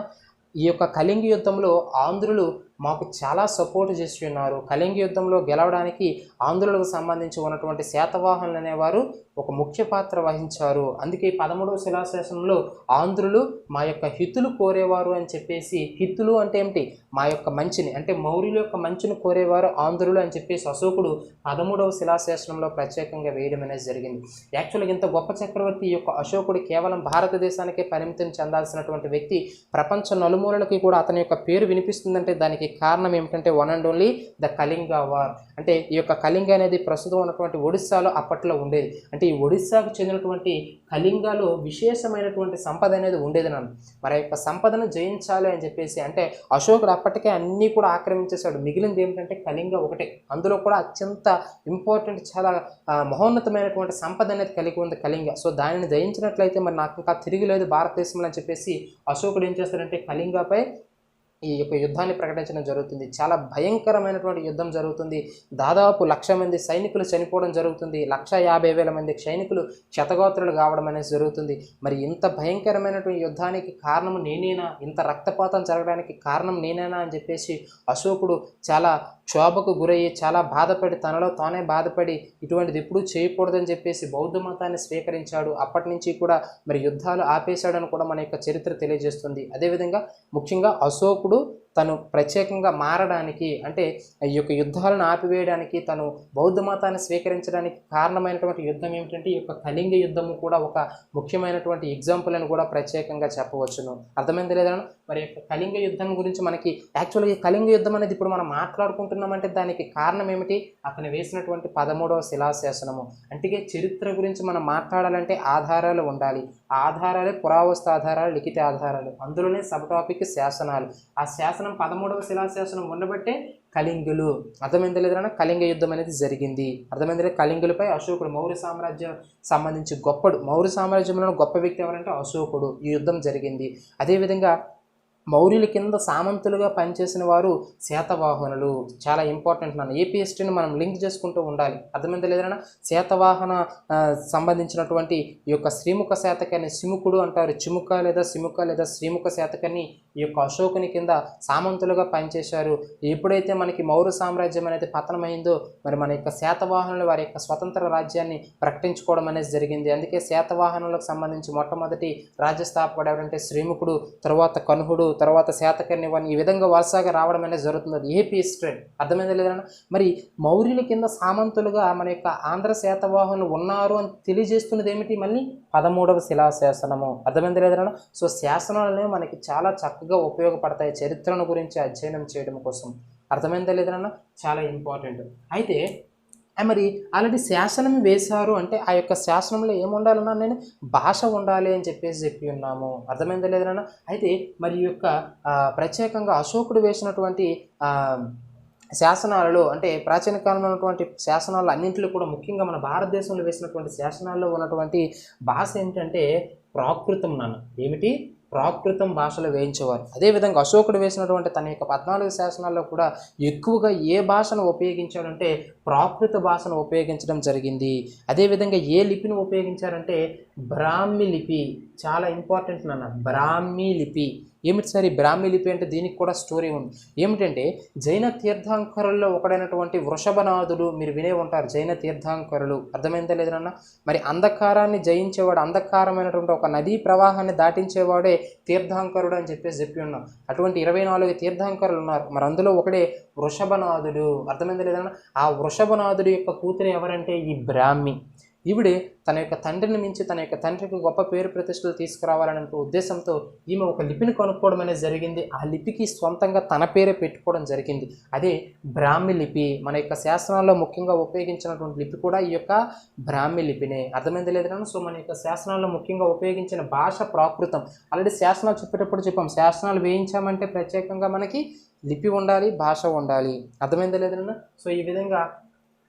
ఈ యొక్క కళింగ యుద్ధంలో ఆంధ్రులు మాకు చాలా సపోర్ట్ చేసి ఉన్నారు. కళింగ యుద్ధంలో గెలవడానికి ఆంధ్రులకు సంబంధించి ఉన్నటువంటి శాతవాహనులు అనేవారు ఒక ముఖ్య పాత్ర వహించారు. అందుకే 13వ శిలాశాసనంలో ఆంధ్రులు మా యొక్క హితులు కోరేవారు అని చెప్పేసి, హితులు అంటే ఏమిటి, మా యొక్క మంచిని, అంటే మౌర్యుల యొక్క మంచిని కోరేవారు ఆంధ్రులు అని చెప్పేసి అశోకుడు 13వ శిలాశాసనంలో ప్రత్యేకంగా వేయడం అనేది జరిగింది. యాక్చువల్గా ఇంత గొప్ప చక్రవర్తి యొక్క అశోకుడు కేవలం భారతదేశానికే పరిమితం చెందాల్సినటువంటి వ్యక్తి, ప్రపంచ నలుమూలలకి కూడా అతని యొక్క పేరు వినిపిస్తుందంటే దానికి కారణం ఏమిటంటే one and only the Kalinga war. అంటే ఈ యొక్క కళింగ అనేది ప్రస్తుతం ఉన్నటువంటి ఒడిస్సాలో అప్పట్లో ఉండేది. అంటే ఈ ఒడిస్సాకు చెందినటువంటి కళింగలో విశేషమైనటువంటి సంపద అనేది ఉండేది నన్ను. మరి యొక్క సంపదను జయించాలి అని చెప్పేసి, అంటే అశోకుడు అప్పటికే అన్నీ కూడా ఆక్రమించేశాడు. మిగిలింది ఏమిటంటే కళింగ ఒకటే. అందులో కూడా అత్యంత ఇంపార్టెంట్, చాలా మహోన్నతమైనటువంటి సంపద అనేది కలిగి ఉంది కళింగ. సో దానిని జయించినట్లయితే మరి నాకు ఇంకా తిరిగిలేదు భారతదేశంలో అని చెప్పేసి అశోకుడు ఏం చేస్తాడంటే కళింగపై ఈ యొక్క యుద్ధాన్ని ప్రకటించడం జరుగుతుంది. చాలా భయంకరమైనటువంటి యుద్ధం జరుగుతుంది. దాదాపు 1,00,000 మంది సైనికులు చనిపోవడం జరుగుతుంది. 1,50,000 మంది సైనికులు క్షతగాత్రులు కావడం అనేది జరుగుతుంది. మరి ఇంత భయంకరమైనటువంటి యుద్ధానికి కారణం నేనేనా, ఇంత రక్తపాతం జరగడానికి కారణం నేనేనా అని చెప్పేసి అశోకుడు చాలా క్షోభకు గురయ్యి, చాలా బాధపడి, తనలో తానే బాధపడి ఇటువంటిది ఎప్పుడూ చేయకూడదని చెప్పేసి బౌద్ధ మతాన్ని స్వీకరించాడు. అప్పటి నుంచి కూడా మరి యుద్ధాలు ఆపేశాడని కూడా మన యొక్క చరిత్ర తెలియజేస్తుంది. అదేవిధంగా ముఖ్యంగా అశోకుడు తను ప్రత్యేకంగా మారడానికి, అంటే ఈ యొక్క యుద్ధాలను ఆపివేయడానికి, తను బౌద్ధ మతాన్ని స్వీకరించడానికి కారణమైనటువంటి యుద్ధం ఏమిటంటే ఈ యొక్క కళింగ యుద్ధము కూడా ఒక ముఖ్యమైనటువంటి ఎగ్జాంపుల్ అని కూడా ప్రత్యేకంగా చెప్పవచ్చును. అర్థమైంది లేదా? మరి యొక్క కళింగ యుద్ధం గురించి మనకి యాక్చువల్గా ఈ కళింగ యుద్ధం అనేది ఇప్పుడు మనం మాట్లాడుకుంటున్నామంటే దానికి కారణం ఏమిటి? అతను వేసినటువంటి 13వ శిలాశాసనము. అంటే చరిత్ర గురించి మనం మాట్లాడాలంటే ఆధారాలు ఉండాలి. ఆ ఆధారాలే పురావస్తు ఆధారాలు, లిఖిత ఆధారాలు. అందులోనే సబ్ టాపిక్ శాసనాలు. ఆ శాసనం 13వ శిలాశాసనం ఉండబట్టే కళింగులు. అర్థమైంది లేదన్నా? కళింగ యుద్ధం అనేది జరిగింది. అర్థమైంది లేదు? కళింగులపై అశోకుడు, మౌర్య సామ్రాజ్యం సంబంధించి గొప్పడు, మౌర్య సామ్రాజ్యంలో గొప్ప వ్యక్తి ఎవరంటే అశోకుడు. ఈ యుద్ధం జరిగింది. అదేవిధంగా మౌర్యుల కింద సామంతులుగా పనిచేసిన వారు శాతవాహనులు. చాలా ఇంపార్టెంట్ నాన్న. ఏపీ హిస్టరీని మనం లింక్ చేసుకుంటూ ఉండాలి. అర్థమైంది లేదన్నా? శాతవాహన సంబంధించినటువంటి ఈ యొక్క శ్రీముఖ శాతకర్ణి, సిముకుడు అంటారు, చిముక లేదా సిముక లేదా శ్రీముఖ శాతకర్ణి ఈ యొక్క అశోకుని కింద సామంతులుగా పనిచేశారు. ఎప్పుడైతే మనకి మౌర్య సామ్రాజ్యం అనేది పతనమైందో మరి మన యొక్క శాతవాహనులు వారి యొక్క స్వతంత్ర రాజ్యాన్ని ప్రకటించుకోవడం అనేది జరిగింది. అందుకే శాతవాహనులకు సంబంధించి మొట్టమొదటి రాజ్యస్థాపకుడు ఎవరంటే శ్రీముఖుడు, తర్వాత కనుహుడు, తర్వాత శాతకర్ణి, ఈ విధంగా వరుసగా రావడం అనేది జరుగుతుంది. అది ఏపీ హిస్టరీ. అర్థమైంది లేదన్నా? మరి మౌర్యుల కింద సామంతులుగా మన యొక్క ఆంధ్ర శాతవాహనులు ఉన్నారు అని తెలియజేస్తున్నది ఏమిటి? మళ్ళీ 13వ శిలాశాసనము. అర్థమైంది లేదన్నా? సో శాసనాలనే మనకి చాలా చక్కగా ఉపయోగపడతాయి చరిత్రను గురించి అధ్యయనం చేయడం కోసం. అర్థమైందా లేదన్నా? చాలా ఇంపార్టెంట్. అయితే మరి ఆల్రెడీ శాసనం వేశారు అంటే ఆ యొక్క శాసనంలో ఏముండాలన్నా, నేను భాష ఉండాలి అని చెప్పి ఉన్నాము. అర్థమైందా లేదన్నా? అయితే మరి ఈ యొక్క ప్రత్యేకంగా అశోకుడు వేసినటువంటి శాసనాలలో, అంటే ప్రాచీన కాలంలో ఉన్నటువంటి శాసనాలు అన్నింటిలో కూడా ముఖ్యంగా మన భారతదేశంలో వేసినటువంటి శాసనాల్లో ఉన్నటువంటి భాష ఏంటంటే ప్రాకృతం నాన్న. ఏమిటి? ప్రాకృతం భాషలో వేయించేవారు. అదేవిధంగా అశోకుడు వేసినటువంటి తన యొక్క 14 శాసనాల్లో కూడా ఎక్కువగా ఏ భాషను ఉపయోగించాడంటే ప్రాకృత భాషను ఉపయోగించడం జరిగింది. అదేవిధంగా ఏ లిపిని ఉపయోగించారంటే బ్రాహ్మీ లిపి. చాలా ఇంపార్టెంట్ నాన్న, బ్రాహ్మీ లిపి. ఏమిటి సార్ ఈ బ్రాహ్మీ లిపి అంటే? దీనికి కూడా స్టోరీ ఉంది. ఏమిటంటే జైన తీర్థంకరుల్లో ఒకడైనటువంటి వృషభనాథుడు, మీరు వినే ఉంటారు జైన తీర్థంకరులు. అర్థమైందా లేదన్నా? మరి అంధకారాన్ని జయించేవాడు, అంధకారమైనటువంటి ఒక నదీ ప్రవాహాన్ని దాటించేవాడే తీర్థంకరుడు అని చెప్పి ఉన్నాం. అటువంటి 24 తీర్థంకరులు ఉన్నారు. మరి అందులో ఒకడే వృషభనాథుడు. అర్థమైందా లేదన్నా? ఆ వృషభనాథుడు యొక్క కూతురు ఎవరంటే ఈ బ్రాహ్మి. ఈవిడే తన యొక్క తండ్రిని మించి తన యొక్క తండ్రికి గొప్ప పేరు ప్రతిష్టలు తీసుకురావాలనే ఉద్దేశంతో ఈమె ఒక లిపిని కొనుక్కోవడం అనేది జరిగింది. ఆ లిపికి స్వంతంగా తన పేరే పెట్టుకోవడం జరిగింది. అదే బ్రాహ్మీ లిపి. మన యొక్క శాసనాల్లో ముఖ్యంగా ఉపయోగించినటువంటి లిపి కూడా ఈ యొక్క బ్రాహ్మీ లిపినే. అర్థమైంది లేదన్నా? సో మన యొక్క శాసనాల్లో ముఖ్యంగా ఉపయోగించిన భాష ప్రాకృతం. ఆల్రెడీ శాసనాలు చెప్పేటప్పుడు చెప్పాం, శాసనాలు వేయించామంటే ప్రత్యేకంగా మనకి లిపి ఉండాలి, భాష ఉండాలి. అర్థమైంది లేదన్నా? సో ఈ విధంగా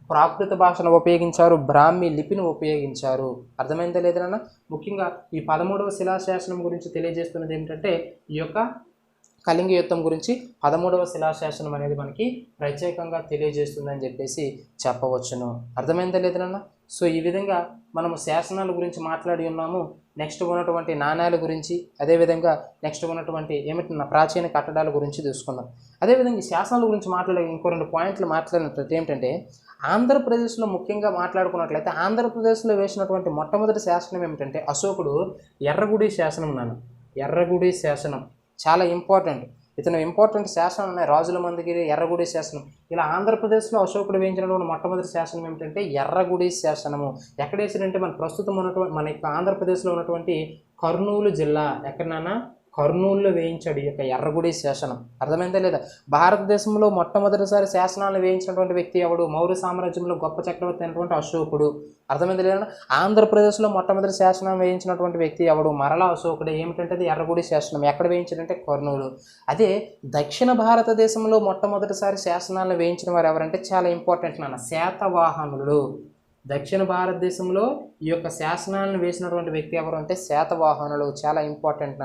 ప్రాకృత భాషను ఉపయోగించారు, బ్రాహ్మీ లిపిని ఉపయోగించారు. అర్థమైందా లేదన్నా? ముఖ్యంగా ఈ 13వ శిలాశాసనం గురించి తెలియజేస్తున్నది ఏమిటంటే ఈ యొక్క కళింగ యుద్ధం గురించి 13వ శిలాశాసనం అనేది మనకి ప్రత్యేకంగా తెలియజేస్తుందని చెప్పేసి చెప్పవచ్చును. అర్థమైందా లేదన్నా? సో ఈ విధంగా మనము శాసనాల గురించి మాట్లాడి ఉన్నాము. నెక్స్ట్ ఉన్నటువంటి నాణ్యాల గురించి, అదేవిధంగా నెక్స్ట్ ఉన్నటువంటి ఏమిటి ప్రాచీన కట్టడాల గురించి తీసుకుందాం. అదేవిధంగా ఈ శాసనాల గురించి మాట్లాడే ఇంకో 2 పాయింట్లు మాట్లాడినట్లయితే ఏమిటంటే, ఆంధ్రప్రదేశ్లో ముఖ్యంగా మాట్లాడుకున్నట్లయితే ఆంధ్రప్రదేశ్లో వేసినటువంటి మొట్టమొదటి శాసనం ఏమిటంటే అశోకుడు ఎర్రగుడి శాసనం. ఎర్రగుడి శాసనం చాలా ఇంపార్టెంట్. ఇతను ఇంపార్టెంట్ శాసనం ఉన్నాయి. రాజుల మందగిరి, ఎర్రగుడి శాసనం. ఇలా ఆంధ్రప్రదేశ్లో అశోకుడు వేయించినటువంటి మొట్టమొదటి శాసనం ఏమిటంటే ఎర్రగుడి శాసనము. ఎక్కడ వేసాడంటే మన ప్రస్తుతం ఉన్నటువంటి మన యొక్క ఆంధ్రప్రదేశ్లో ఉన్నటువంటి కర్నూలు జిల్లా, ఎక్కడైనా కర్నూలులో వేయించాడు ఈ యొక్క ఎర్రగుడి శాసనం. అర్థమైందా లేదా? భారతదేశంలో మొట్టమొదటిసారి శాసనాలను వేయించినటువంటి వ్యక్తి ఎవడు? మౌర్య సామ్రాజ్యంలో గొప్ప చక్రవర్తి అయినటువంటి అశోకుడు. అర్థమైందా లేదా? ఆంధ్రప్రదేశ్లో మొట్టమొదటి శాసనం వేయించినటువంటి వ్యక్తి ఎవడు? మరలా అశోకుడు. ఏమిటంటే అది ఎర్రగుడి శాసనం. ఎక్కడ వేయించాడంటే కర్నూలు. అదే దక్షిణ భారతదేశంలో మొట్టమొదటిసారి శాసనాలను వేయించిన వారు ఎవరంటే చాలా ఇంపార్టెంట్ శాతవాహనులు. దక్షిణ భారతదేశంలో ఈ యొక్క శాసనాలను వేసినటువంటి వ్యక్తి ఎవరు అంటే శాతవాహనులు. చాలా ఇంపార్టెంట్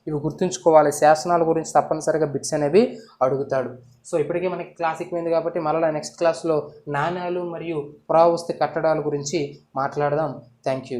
ఇవి గుర్తుంచుకోవాలి. శాసనాల గురించి తప్పనిసరిగా బిట్స్ అనేవి అడుగుతాడు. సో ఇప్పటికే మనకి క్లాసిక్ పోయింది కాబట్టి మళ్ళీ నెక్స్ట్ క్లాస్లో నాణ్యాలు మరియు పురావస్తు కట్టడాల గురించి మాట్లాడదాం. Thank you.